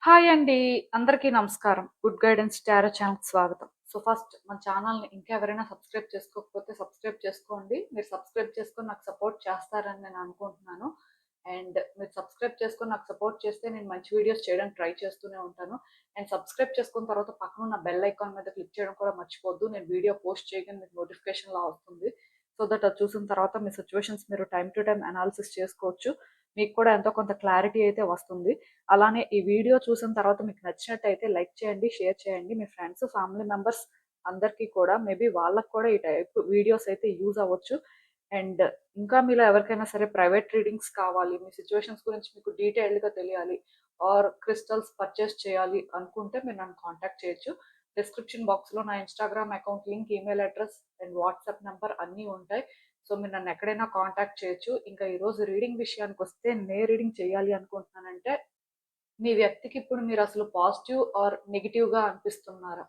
Hi అండి. అందరికీ నమస్కారం. గుడ్ గైడెన్స్ టారో ఛానల్‌కి స్వాగతం. ఫస్ట్ మన ఛానల్‌ని ఇంకా ఎవరైనా సబ్స్క్రైబ్ చేసుకోకపోతే సబ్స్క్రైబ్ చేసుకోండి. మీరు సబ్స్క్రైబ్ చేసుకొని నాకు సపోర్ట్ చేస్తారని నేను అనుకుంటున్నాను. అండ్ మీరు సబ్స్క్రైబ్ చేసుకొని నాకు సపోర్ట్ చేస్తే నేను మంచి వీడియోస్ చేయడానికి ట్రై చేస్తూనే ఉంటాను. అండ్ సబ్స్క్రైబ్ చేసుకున్న తర్వాత పక్కన ఉన్న బెల్ ఐకాన్ మీద క్లిక్ చేయడం కూడా మర్చిపోవద్దు. నేను వీడియో పోస్ట్ చేయగానే మీకు నోటిఫికేషన్‌లా వస్తుంది. సో దట్ అది చూసిన తర్వాత మీ సిట్యుయేషన్స్ మీరు టైమ్ టు టైమ్ అనాలిసిస్ చేసుకోవచ్చు. మీకు కూడా ఎంతో కొంత క్లారిటీ అయితే వస్తుంది. అలానే ఈ వీడియో చూసిన తర్వాత మీకు నచ్చినట్టయితే లైక్ చేయండి, షేర్ చేయండి. మీ ఫ్రెండ్స్, ఫ్యామిలీ మెంబర్స్ అందరికీ కూడా మేబీ వాళ్ళకి కూడా ఈ టైప్ వీడియోస్ అయితే యూజ్ అవ్వచ్చు. అండ్ ఇంకా మీలో ఎవరికైనా సరే ప్రైవేట్ రీడింగ్స్ కావాలి, మీ సిచ్యువేషన్స్ గురించి మీకు డీటెయిల్డ్‌గా తెలియాలి ఆర్ క్రిస్టల్స్ పర్చేస్ చేయాలి అనుకుంటే మీరు నన్ను కాంటాక్ట్ చేయొచ్చు. డిస్క్రిప్షన్ బాక్స్‌లో నా Instagram account link, email address and WhatsApp number అన్నీ ఉంటాయి. సో మీరు నన్ను ఎక్కడైనా కాంటాక్ట్ చేయొచ్చు. ఇంకా ఈరోజు రీడింగ్ విషయానికొస్తే రీడింగ్ చేయాలి అనుకుంటున్నానంటే మీ వ్యక్తికి ఇప్పుడు మీరు అసలు పాజిటివ్ ఆర్ నెగెటివ్‌గా అనిపిస్తున్నారా?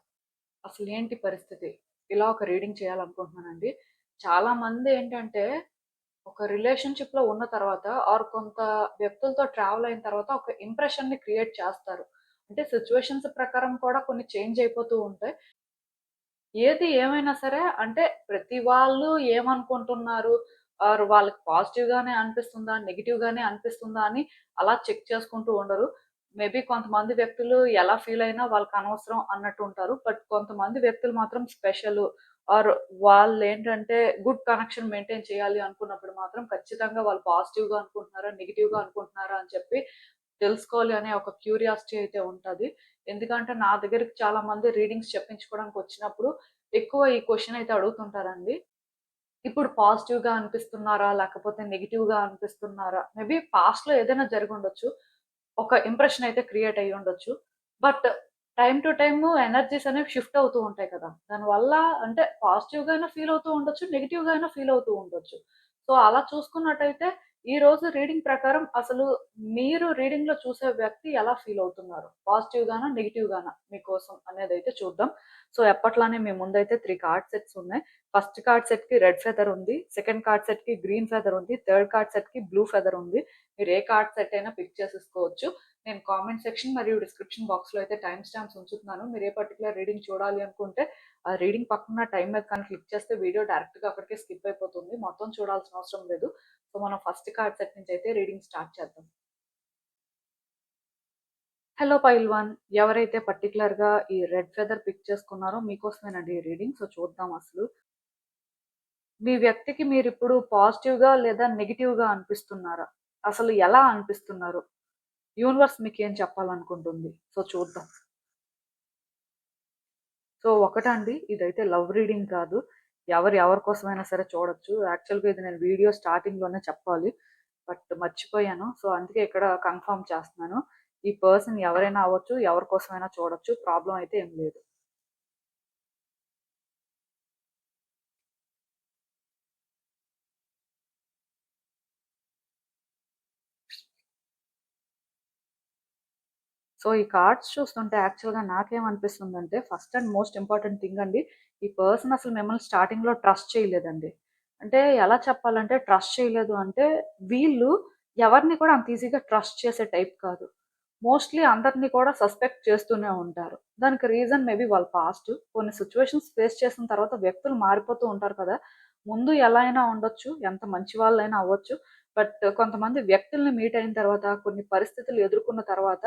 అసలేంటి పరిస్థితి? ఇలా ఒక రీడింగ్ చేయాలనుకుంటున్నానండి. చాలామంది ఏంటంటే, ఒక రిలేషన్‌షిప్‌లో ఉన్న తర్వాత ఆర్ కొంత వ్యక్తులతో ట్రావెల్ అయిన తర్వాత ఒక ఇంప్రెషన్‌ని క్రియేట్ చేస్తారు. అంటే సిట్యుయేషన్స్ ప్రకారం కూడా కొన్ని చేంజ్ అయిపోతూ ఉంటాయి. ఏది ఏమైనా సరే అంటే ప్రతి వాళ్ళు ఏమనుకుంటున్నారు? ఆర్ వాళ్ళకి పాజిటివ్‌గానే అనిపిస్తుందా? నెగెటివ్‌గానే అనిపిస్తుందా? అని అలా చెక్ చేసుకుంటూ ఉండరు. మేబీ కొంతమంది వ్యక్తులు ఎలా ఫీల్ అయినా వాళ్ళకి అనవసరం అన్నట్టు ఉంటారు. బట్ కొంతమంది వ్యక్తులు మాత్రం స్పెషలు ఆర్ వాళ్ళేంటంటే గుడ్ కనెక్షన్ మెయింటైన్ చేయాలి అనుకున్నప్పుడు మాత్రం ఖచ్చితంగా వాళ్ళు పాజిటివ్‌గా అనుకుంటున్నారా? నెగెటివ్‌గా అనుకుంటున్నారా? అని చెప్పి తెలుసుకోవాలి అనే ఒక క్యూరియాసిటీ అయితే ఉంటది. ఎందుకంటే నా దగ్గరికి చాలా మంది రీడింగ్స్ చెప్పించుకోవడానికి వచ్చినప్పుడు ఎక్కువ ఈ క్వెషన్ అయితే అడుగుతుంటారండి. ఇప్పుడు పాజిటివ్‌గా అనిపిస్తున్నారా? లేకపోతే నెగెటివ్‌గా అనిపిస్తున్నారా? మేబీ పాస్ట్‌లో ఏదైనా జరిగుండొచ్చు. ఒక ఇంప్రెషన్ అయితే క్రియేట్ అయ్యుండొచ్చు. But time to time energies అనేవి షిఫ్ట్ అవుతూ ఉంటాయి కదా! దానివల్ల అంటే పాజిటివ్‌గా అయినా ఫీల్ అవుతూ ఉండొచ్చు. నెగెటివ్‌గా అయినా ఫీల్ అవుతూ ఉండొచ్చు. సో, అలా చూసుకున్నట్టయితే ఈరోజు రీడింగ్ ప్రకారం అసలు మీరు రీడింగ్‌లో చూసే వ్యక్తి ఎలా ఫీల్ అవుతున్నారు? పాజిటివ్‌గానా? నెగెటివ్‌గానా మీకోసం అనేదైతే చూద్దాం. సో, ఎప్పట్లానే మీ ముందైతే 3 కార్డ్ సెట్స్ ఉన్నాయి. ఫస్ట్ కార్డ్ సెట్‌కి రెడ్ ఫెదర్ ఉంది. సెకండ్ కార్డ్ సెట్‌కి గ్రీన్ ఫెదర్ ఉంది. థర్డ్ కార్డ్ సెట్‌కి బ్లూ ఫెదర్ ఉంది. మీరు ఏ కార్డ్ సెట్ అయినా పిక్ చేసేసుకోవచ్చు. నేను కామెంట్ సెక్షన్ మరియు డిస్క్రిప్షన్ బాక్స్‌లో అయితే టైమ్ స్టాంప్స్ ఉంచుతున్నాను. మీరు ఏ పర్టిక్యులర్ రీడింగ్ చూడాలి అనుకుంటే, ఆ రీడింగ్ పక్కన టైం మీద కానీ క్లిక్ చేస్తే వీడియో డైరెక్ట్‌గా అక్కడికే స్కిప్ అయిపోతుంది. మొత్తం చూడాల్సిన అవసరం లేదు. సో, మనం ఫస్ట్ కార్డ్ సెట్ నుంచి అయితే రీడింగ్ స్టార్ట్ చేద్దాం. హలో పైల్వాన్. ఎవరైతే పర్టిక్యులర్‌గా ఈ రెడ్ ఫెదర్ పిక్ చేసుకున్నారో మీకోసమేనండి ఈ రీడింగ్. సో, చూద్దాం అసలు. మీ వ్యక్తికి మీరిప్పుడు పాజిటివ్‌గా లేదా నెగెటివ్‌గా అనిపిస్తున్నారా? అసలు ఎలా అనిపిస్తున్నారు? యూనివర్స్ మీకేం చెప్పాలనుకుంటుంది? సో, చూద్దాం. సో, ఒకటండి ఇదైతే లవ్ రీడింగ్ కాదు. ఎవరి కోసమైనా సరే చూడొచ్చు. యాక్చువల్‌గా ఇది నేను వీడియో స్టార్టింగ్‌లోనే చెప్పాలి. బట్ మర్చిపోయాను. సో, అందుకే ఇక్కడ కన్ఫర్మ్ చేస్తున్నాను. ఈ పర్సన్ ఎవరైనా అవ్వచ్చు, ఎవరి కోసమైనా చూడొచ్చు. ప్రాబ్లమ్ అయితే ఏం లేదు. సో, ఈ కార్డ్స్ చూస్తుంటే యాక్చువల్‌గా నాకేమనిపిస్తుందంటే first and most important thing అండి. ఈ పర్సన్ అసలు మిమ్మల్ని స్టార్టింగ్‌లో ట్రస్ట్ చేయలేదండి. అంటే ఎలా చెప్పాలంటే ట్రస్ట్ చేయలేదు అంటే వీళ్ళు ఎవరిని కూడా అంత ఈజీగా ట్రస్ట్ చేసే టైప్ కాదు. మోస్ట్‌లీ అందరిని కూడా సస్పెక్ట్ చేస్తూనే ఉంటారు. దానికి రీజన్ మేబీ వాళ్ళ పాస్ట్. కొన్ని సిట్యుయేషన్స్ ఫేస్ చేసిన తర్వాత వ్యక్తులు మారిపోతూ ఉంటారు కదా! ముందు ఎలా అయినా ఉండొచ్చు. ఎంత మంచి వాళ్ళైనా అవ్వచ్చు. బట్ కొంతమంది వ్యక్తుల్ని మీట్ అయిన తర్వాత కొన్ని పరిస్థితులు ఎదుర్కొన్న తర్వాత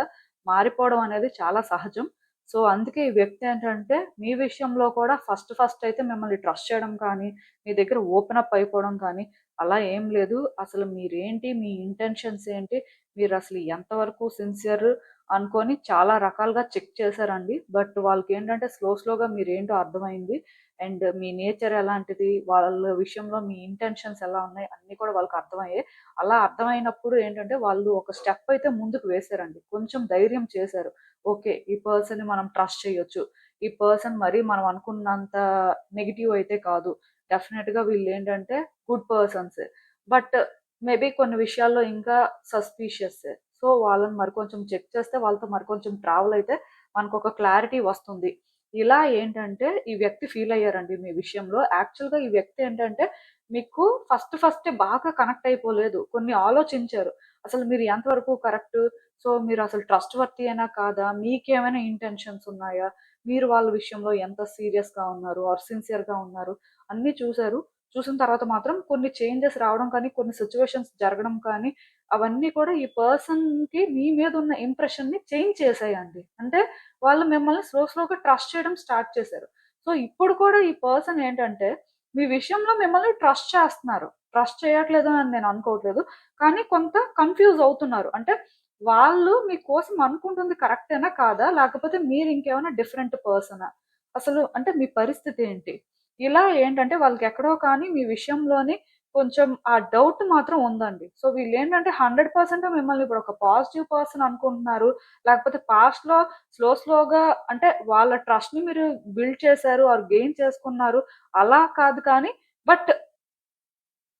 మారిపోవడం అనేది చాలా సహజం. సో, అందుకే ఈ వ్యక్తి ఏంటంటే, మీ విషయంలో కూడా ఫస్ట్ అయితే మిమ్మల్ని ట్రస్ట్ చేయడం కానీ, మీ దగ్గర ఓపెన్ అప్ అయిపోవడం కానీ, అలా ఏం లేదు. అసలు మీరేంటి? మీ ఇంటెన్షన్స్ ఏంటి? మీరసలు ఎంతవరకు సిన్సియర్ అనుకోని చాలా రకాలుగా చెక్ చేశారండి. బట్ వాళ్ళకేంటంటే స్లోగా మీరేంటో అర్థమైంది. అండ్ మీ నేచర్ ఎలాంటిది, వాళ్ళ విషయంలో మీ ఇంటెన్షన్స్ ఎలా ఉన్నాయి అన్నీ కూడా వాళ్ళకి అర్థమయ్యాయి. అలా అర్థమైనప్పుడు ఏంటంటే వాళ్ళు ఒక స్టెప్ అయితే ముందుకు వేశారండి. కొంచెం ధైర్యం చేశారు. ఓకే. ఈ పర్సన్‌ని మనం ట్రస్ట్ చేయొచ్చు. ఈ పర్సన్ మరీ మనం అనుకున్నంత నెగెటివ్ అయితే కాదు. డెఫినిట్‌గా వీళ్ళేంటంటే గుడ్ పర్సన్సే. బట్ మేబీ కొన్ని విషయాల్లో ఇంకా సస్పీషియస్సే. సో, వాళ్ళని మరికొంచెం చెక్ చేస్తే వాళ్ళతో మరికొంచెం ట్రావెల్ అయితే మనకొక క్లారిటీ వస్తుంది. ఇలా ఏంటంటే ఈ వ్యక్తి ఫీల్ అయ్యారండి మీ విషయంలో. యాక్చువల్‌గా ఈ వ్యక్తి ఏంటంటే మీకు ఫస్టే బాగా కనెక్ట్ అయిపోలేదు. కొన్ని ఆలోచించారు. అసలు మీరు ఎంతవరకు కరెక్ట్, సో మీరు అసలు ట్రస్ట్ వర్తీ అయినా కాదా, మీకేమైనా ఇంటెన్షన్స్ ఉన్నాయా, మీరు వాళ్ళ విషయంలో ఎంత సీరియస్గా ఉన్నారు ఆర్ సిన్సియర్గా ఉన్నారు అన్నీ చూశారు. చూసిన తర్వాత మాత్రం కొన్ని చేంజెస్ రావడం కానీ, కొన్ని సిచ్యువేషన్స్ జరగడం కానీ, అవన్నీ కూడా ఈ పర్సన్‌కి మీ మీద ఉన్న ఇంప్రెషన్‌ని చేంజ్ చేసాయండి. అంటే వాళ్ళు మిమ్మల్ని స్లోగా ట్రస్ట్ చేయడం స్టార్ట్ చేశారు. సో, ఇప్పుడు కూడా ఈ పర్సన్ ఏంటంటే, మీ విషయంలో మిమ్మల్ని ట్రస్ట్ చేస్తున్నారు. ట్రస్ట్ చేయట్లేదు అని నేను అనుకోవట్లేదు. కానీ కొంత కన్‌ఫ్యూజ్ అవుతున్నారు. అంటే వాళ్ళు మీకోసం అనుకుంటుంది కరెక్టేనా? కాదా? లేకపోతే మీరు ఇంకేమైనా డిఫరెంట్ పర్సనా? అసలు అంటే మీ పరిస్థితి ఏంటి? ఇలా ఏంటంటే వాళ్ళకెక్కడో కానీ మీ విషయంలోని కొంచెం ఆ డౌట్ మాత్రం ఉందండి. సో, వీళ్ళేంటంటే 100% మిమ్మల్ని ఇప్పుడు ఒక పాజిటివ్ పర్సన్ అనుకుంటున్నారు. లేకపోతే పాస్ట్‌లో స్లోగా అంటే వాళ్ళ ట్రస్ట్‌ని మీరు బిల్డ్ చేశారు ఆర్ గెయిన్ చేసుకున్నారు. అలా కాదు కానీ బట్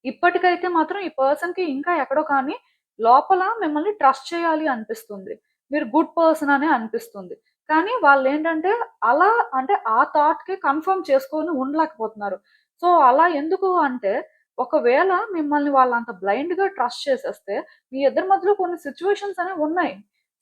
ఇప్పటికైతే మాత్రం ఈ పర్సన్‌కి ఇంకా ఎక్కడో కానీ లోపల మిమ్మల్ని ట్రస్ట్ చేయాలి అనిపిస్తుంది. మీరు గుడ్ పర్సన్ అనే అనిపిస్తుంది. కానీ వాళ్ళేంటంటే అలా అంటే ఆ థాట్‌కి కన్ఫర్మ్ చేసుకొని ఉండలేకపోతున్నారు. సో, అలా ఎందుకు అంటే ఒకవేళ మిమ్మల్ని వాళ్ళంత బ్లైండ్‌గా ట్రస్ట్ చేసేస్తే మీ ఇద్దరి మధ్యలో కొన్ని సిట్యుయేషన్స్ అనేవి ఉన్నాయి.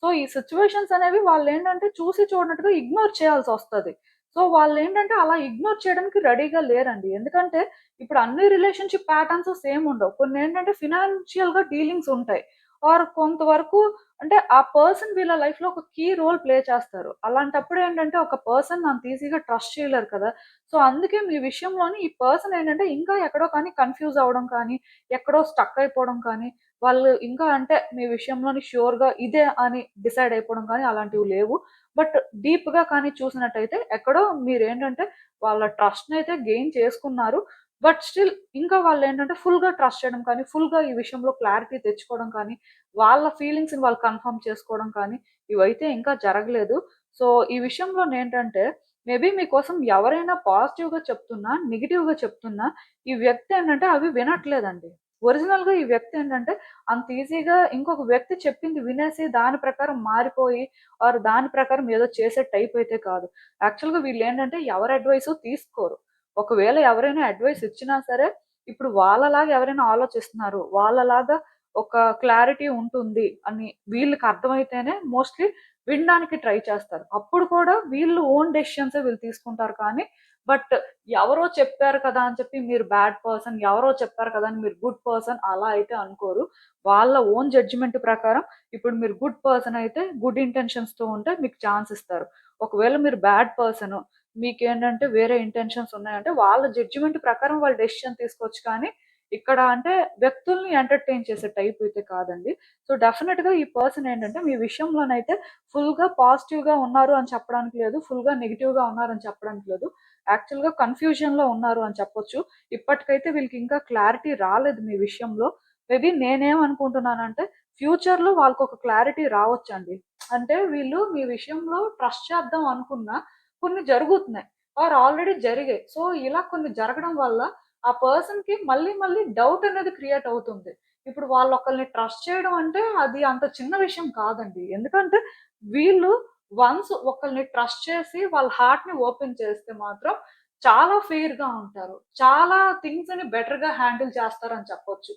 సో, ఈ సిట్యుయేషన్స్ అనేవి వాళ్ళేంటంటే చూసి చూడనట్టుగా ఇగ్నోర్ చేయాల్సొస్తది. సో, వాళ్ళేంటంటే అలా ఇగ్నోర్ చేయడానికి రెడీగా లేరండి. ఎందుకంటే ఇప్పుడు అన్ని రిలేషన్‌షిప్ ప్యాటర్న్స్ సేమ్ ఉండవు. కొన్నేంటంటే ఫినాన్షియల్‌గా డీలింగ్స్ ఉంటాయి. ఆర్ కొంతవరకు అంటే ఆ పర్సన్ వీళ్ళ లైఫ్‌లో ఒక కీ రోల్ ప్లే చేస్తారు. అలాంటప్పుడు ఏంటంటే ఒక పర్సన్‌ని అంత ఈజీగా ట్రస్ట్ చేయలేరు కదా! సో, అందుకే మీ విషయంలోని ఈ పర్సన్ ఏంటంటే ఇంకా ఎక్కడో కానీ కన్‌ఫ్యూజ్ అవ్వడం కానీ, ఎక్కడో స్టక్ అయిపోవడం కానీ, వాళ్ళు ఇంకా అంటే మీ విషయంలోని ష్యూర్‌గా ఇదే అని డిసైడ్ అయిపోవడం కానీ అలాంటివి లేవు. బట్ డీప్‌గా కానీ చూసినట్టయితే ఎక్కడో మీరేంటంటే వాళ్ళ ట్రస్ట్‌నయితే గెయిన్ చేసుకున్నారు. బట్ స్టిల్ ఇంకా వాళ్ళేంటంటే ఫుల్‌గా ట్రస్ట్ చేయడం కానీ, ఫుల్‌గా ఈ విషయంలో క్లారిటీ తెచ్చుకోవడం కానీ, వాళ్ళ ఫీలింగ్స్‌ని వాళ్ళు కన్ఫర్మ్ చేసుకోవడం కానీ, ఇవైతే ఇంకా జరగలేదు. సో, ఈ విషయంలోనేంటంటే మేబీ మీకోసం ఎవరైనా పాజిటివ్‌గా చెప్తున్నా, నెగెటివ్‌గా చెప్తున్నా, ఈ వ్యక్తి ఏంటంటే అవి వినట్లేదండి. ఒరిజినల్‌గా ఈ వ్యక్తి ఏంటంటే అంత ఈజీగా ఇంకొక వ్యక్తి చెప్పింది వినేసి దాని ప్రకారం మారిపోయి ఆర్ దాని ప్రకారం ఏదో చేసే టైప్ అయితే కాదు. యాక్చువల్‌గా వీళ్ళేంటంటే ఎవరి అడ్వైసు తీసుకోరు. ఒకవేళ ఎవరైనా అడ్వైస్ ఇచ్చినా సరే, ఇప్పుడు వాళ్ళలాగా ఎవరైనా ఆలోచిస్తున్నారు, వాళ్ళలాగా ఒక క్లారిటీ ఉంటుంది అని వీళ్ళకి అర్థమైతేనే మోస్ట్‌లీ వినడానికి ట్రై చేస్తారు. అప్పుడు కూడా వీళ్ళు ఓన్ డెసిషన్సే వీళ్ళు తీసుకుంటారు కానీ, బట్ ఎవరో చెప్పారు కదా అని చెప్పి మీరు బ్యాడ్ పర్సన్, ఎవరో చెప్పారు కదా అని మీరు గుడ్ పర్సన్ అలా అయితే అనుకోరు. వాళ్ళ ఓన్ జడ్జ్‌మెంట్ ప్రకారం ఇప్పుడు మీరు గుడ్ పర్సన్ అయితే గుడ్ ఇంటెన్షన్స్‌తో ఉంటే మీకు ఛాన్స్ ఇస్తారు. ఒకవేళ మీరు బ్యాడ్ పర్సను మీకేంటంటే వేరే ఇంటెన్షన్స్ ఉన్నాయంటే వాళ్ళ జడ్జిమెంట్ ప్రకారం వాళ్ళు డెసిషన్ తీసుకోవచ్చు కానీ, ఇక్కడ అంటే వ్యక్తుల్ని ఎంటర్‌టైన్ చేసే టైప్ అయితే కాదండి. సో, డెఫినిట్‌గా ఈ పర్సన్ ఏంటంటే మీ విషయంలోనైతే ఫుల్‌గా పాజిటివ్‌గా ఉన్నారు అని చెప్పడానికి లేదు. ఫుల్‌గా నెగెటివ్‌గా ఉన్నారని చెప్పడానికి లేదు. యాక్చువల్‌గా కన్‌ఫ్యూజన్‌లో ఉన్నారు అని చెప్పొచ్చు. ఇప్పటికైతే వీళ్ళకి ఇంకా క్లారిటీ రాలేదు మీ విషయంలో. మేబీ నేనేమనుకుంటున్నానంటే ఫ్యూచర్‌లో వాళ్ళకొక క్లారిటీ రావచ్చండి. అంటే వీళ్ళు మీ విషయంలో ట్రస్ట్ చేద్దాం అనుకున్నా కొన్ని జరుగుతున్నాయి. ఆర్ ఆల్రెడీ జరిగాయి. సో, ఇలా కొన్ని జరగడం వల్ల ఆ పర్సన్‌కి మళ్ళీ డౌట్ అనేది క్రియేట్ అవుతుంది. ఇప్పుడు వాళ్ళొకళ్ళని ట్రస్ట్ చేయడం అంటే అది అంత చిన్న విషయం కాదండి. ఎందుకంటే వీళ్ళు వన్స్ ఒకళ్ళని ట్రస్ట్ చేసి వాళ్ళ హార్ట్‌ని ఓపెన్ చేస్తే మాత్రం చాలా ఫెయిర్‌గా ఉంటారు. చాలా థింగ్స్‌ని బెటర్‌గా హ్యాండిల్ చేస్తారని చెప్పొచ్చు.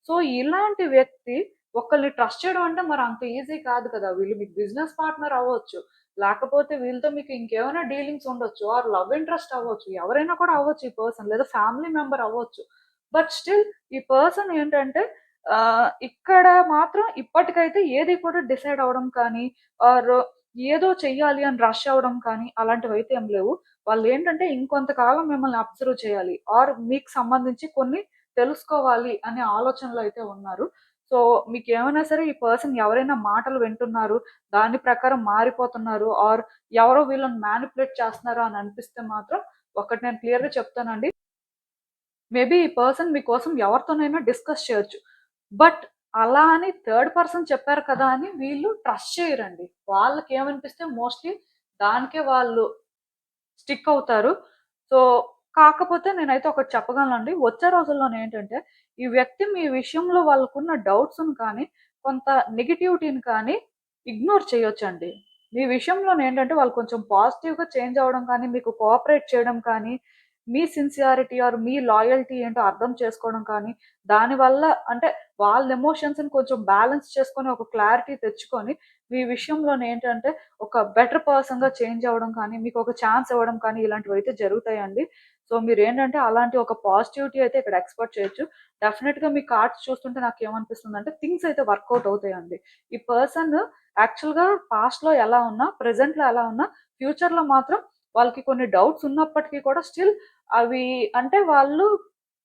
సో, ఇలాంటి వ్యక్తి ఒకళ్ళని ట్రస్ట్ చేయడం అంటే మరి అంత ఈజీ కాదు కదా! వీళ్ళు మీకు బిజినెస్ పార్ట్నర్ అవ్వచ్చు. లేకపోతే వీళ్ళతో మీకు ఇంకేమైనా డీలింగ్స్ ఉండొచ్చు. ఆర్ లవ్ ఇంట్రెస్ట్ అవ్వచ్చు. ఎవరైనా కూడా అవ్వచ్చు ఈ పర్సన్. లేదా ఫ్యామిలీ మెంబర్ అవ్వచ్చు. బట్ స్టిల్ ఈ పర్సన్ ఏంటంటే ఇక్కడ మాత్రం ఇప్పటికైతే ఏది కూడా డిసైడ్ అవ్వడం కానీ, ఆర్ ఏదో చెయ్యాలి అని రష్ అవ్వడం కానీ అలాంటివైతే ఏం లేవు. వాళ్ళేంటంటే ఇంకొంతకాలం మిమ్మల్ని అబ్జర్వ్ చేయాలి. ఆర్ మీకు సంబంధించి కొన్ని తెలుసుకోవాలి అనే ఆలోచనలో అయితే ఉన్నారు. సో, మీకేమైనా సరే ఈ పర్సన్ ఎవరైనా మాటలు వింటున్నారు, దాని ప్రకారం మారిపోతున్నారు ఆర్ ఎవరో వీళ్ళని మ్యానిప్యులేట్ చేస్తున్నారు అని అనిపిస్తే మాత్రం ఒకటి నేను క్లియర్‌గా చెప్తానండి. మేబీ ఈ పర్సన్ మీకోసం ఎవరితోనైనా డిస్కస్ చేయొచ్చు. బట్ అలా అని థర్డ్ పర్సన్ చెప్పారు కదా అని వీళ్ళు ట్రస్ట్ చేయరండి. వాళ్ళకేమనిపిస్తే మోస్ట్‌లీ దానికే వాళ్ళు స్టిక్ అవుతారు. సో, కాకపోతే నేనైతే ఒకటి చెప్పగలనండి. వచ్చే రోజుల్లోనేంటంటే, ఈ వ్యక్తి మీ విషయంలో వాళ్ళకున్న డౌట్స్‌ని కానీ, కొంత నెగటివిటీని కానీ ఇగ్నోర్ చేయొచ్చండి. మీ విషయంలోనేంటంటే, వాళ్ళు కొంచెం పాజిటివ్‌గా చేంజ్ అవ్వడం కానీ, మీకు కోఆపరేట్ చేయడం కానీ, మీ సిన్సియారిటీ ఆర్ మీ లాయల్టీ ఏంటో అర్థం చేసుకోవడం కానీ, దానివల్ల అంటే వాళ్ళ ఎమోషన్స్‌ని కొంచెం బ్యాలెన్స్ చేసుకొని, ఒక క్లారిటీ తెచ్చుకొని, మీ విషయంలోనేంటంటే ఒక బెటర్ పర్సన్‌గా చేంజ్ అవ్వడం కానీ, మీకొక ఛాన్స్ ఇవ్వడం కానీ ఇలాంటివైతే జరుగుతాయండి. సో, మీరేంటంటే అలాంటి ఒక పాజిటివిటీ అయితే ఇక్కడ ఎక్స్‌పెక్ట్ చేయొచ్చు. డెఫినిట్‌గా మీ కార్డ్స్ చూస్తుంటే నాకేమనిపిస్తుందంటే థింగ్స్ అయితే వర్కౌట్ అవుతాయండి. ఈ పర్సన్ యాక్చువల్‌గా పాస్ట్‌లో ఎలా ఉన్నా, ప్రెజెంట్‌లో ఎలా ఉన్నా, ఫ్యూచర్‌లో మాత్రం వాళ్ళకి కొన్ని డౌట్స్ ఉన్నప్పటికీ కూడా స్టిల్ అవి అంటే వాళ్ళు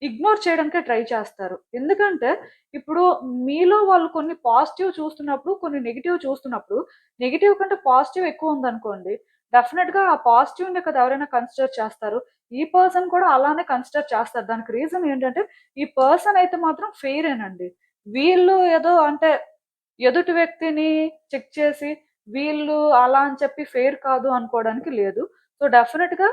ఇగ్నోర్ చేయడానికే ట్రై చేస్తారు. ఎందుకంటే ఇప్పుడు మీలో వాళ్ళు కొన్ని పాజిటివ్ చూస్తున్నప్పుడు, కొన్ని నెగెటివ్ చూస్తున్నప్పుడు, నెగెటివ్ కంటే పాజిటివ్ ఎక్కువుందనుకోండి, డెఫినిట్‌గా ఆ పాజిటివ్‌నే కదా ఎవరైనా కన్సిడర్ చేస్తారు. ఈ పర్సన్ కూడా అలానే కన్సిడర్ చేస్తారు. దానికి రీజన్ ఏంటంటే, ఈ పర్సన్ అయితే మాత్రం ఫెయిరేనండి. వీళ్ళు ఏదో అంటే ఎదుటి వ్యక్తిని చెక్ చేసి, వీళ్ళు అలా అని చెప్పి ఫెయిర్ కాదు అనుకోవడానికి లేదు. సో, డెఫినిట్‌గా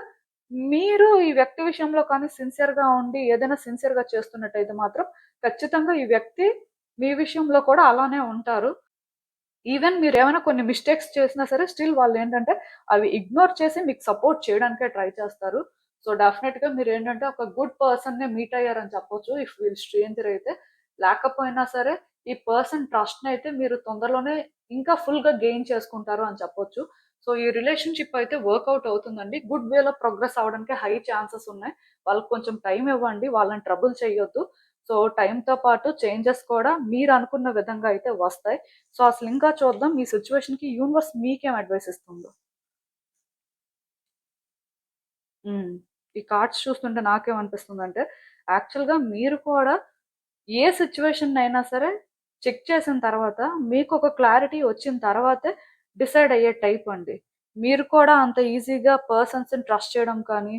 మీరు ఈ వ్యక్తి విషయంలో కానీ సిన్సియర్‌గా ఉండి, ఏదైనా సిన్సియర్‌గా చేస్తున్నట్టయితే మాత్రం, ఖచ్చితంగా ఈ వ్యక్తి మీ విషయంలో కూడా అలానే ఉంటారు. ఈవెన్ మీరేమైనా కొన్ని మిస్టేక్స్ చేసినా సరే, స్టిల్ వాళ్ళేంటంటే, అవి ఇగ్నోర్ చేసి మీకు సపోర్ట్ చేయడానికే ట్రై చేస్తారు. సో, డెఫినెట్‌గా మీరేంటంటే, ఒక గుడ్ పర్సన్‌నే మీట్ అయ్యారని చెప్పొచ్చు. ఇఫ్ వీళ్ళు స్ట్రేంజర్ అయితే. లేకపోయినా సరే, ఈ పర్సన్ ట్రస్ట్‌నయితే మీరు తొందరలోనే ఇంకా ఫుల్‌గా గెయిన్ చేసుకుంటారు అని చెప్పొచ్చు. సో, ఈ రిలేషన్‌షిప్ అయితే వర్కౌట్ అవుతుందండి. గుడ్ వేలో ప్రోగ్రెస్ అవ్వడానికి హై ఛాన్సెస్ ఉన్నాయి. వాళ్ళకి కొంచెం టైమ్ ఇవ్వండి. వాళ్ళని ట్రబుల్ చేయొద్దు. సో, టైమ్‌తో పాటు చేంజెస్ కూడా మీరనుకున్న విధంగా అయితే వస్తాయి. సో, అసలింకా చూద్దాం మీ సిట్యుయేషన్‌కి యూనివర్స్ మీకేం అడ్వైస్ ఇస్తుందో. హ్మ్. ఈ కార్డ్స్ చూస్తుంటే నాకేమనిపిస్తుందంటే, యాక్చువల్‌గా మీరు కూడా ఏ సిట్యుయేషన్‌నైనా సరే చెక్ చేసిన తర్వాత, మీకొక క్లారిటీ వచ్చిన తర్వాతే డిసైడ్ అయ్యే టైప్ అండి. మీరు కూడా అంత ఈజీగా పర్సన్స్‌ని ట్రస్ట్ చేయడం కానీ,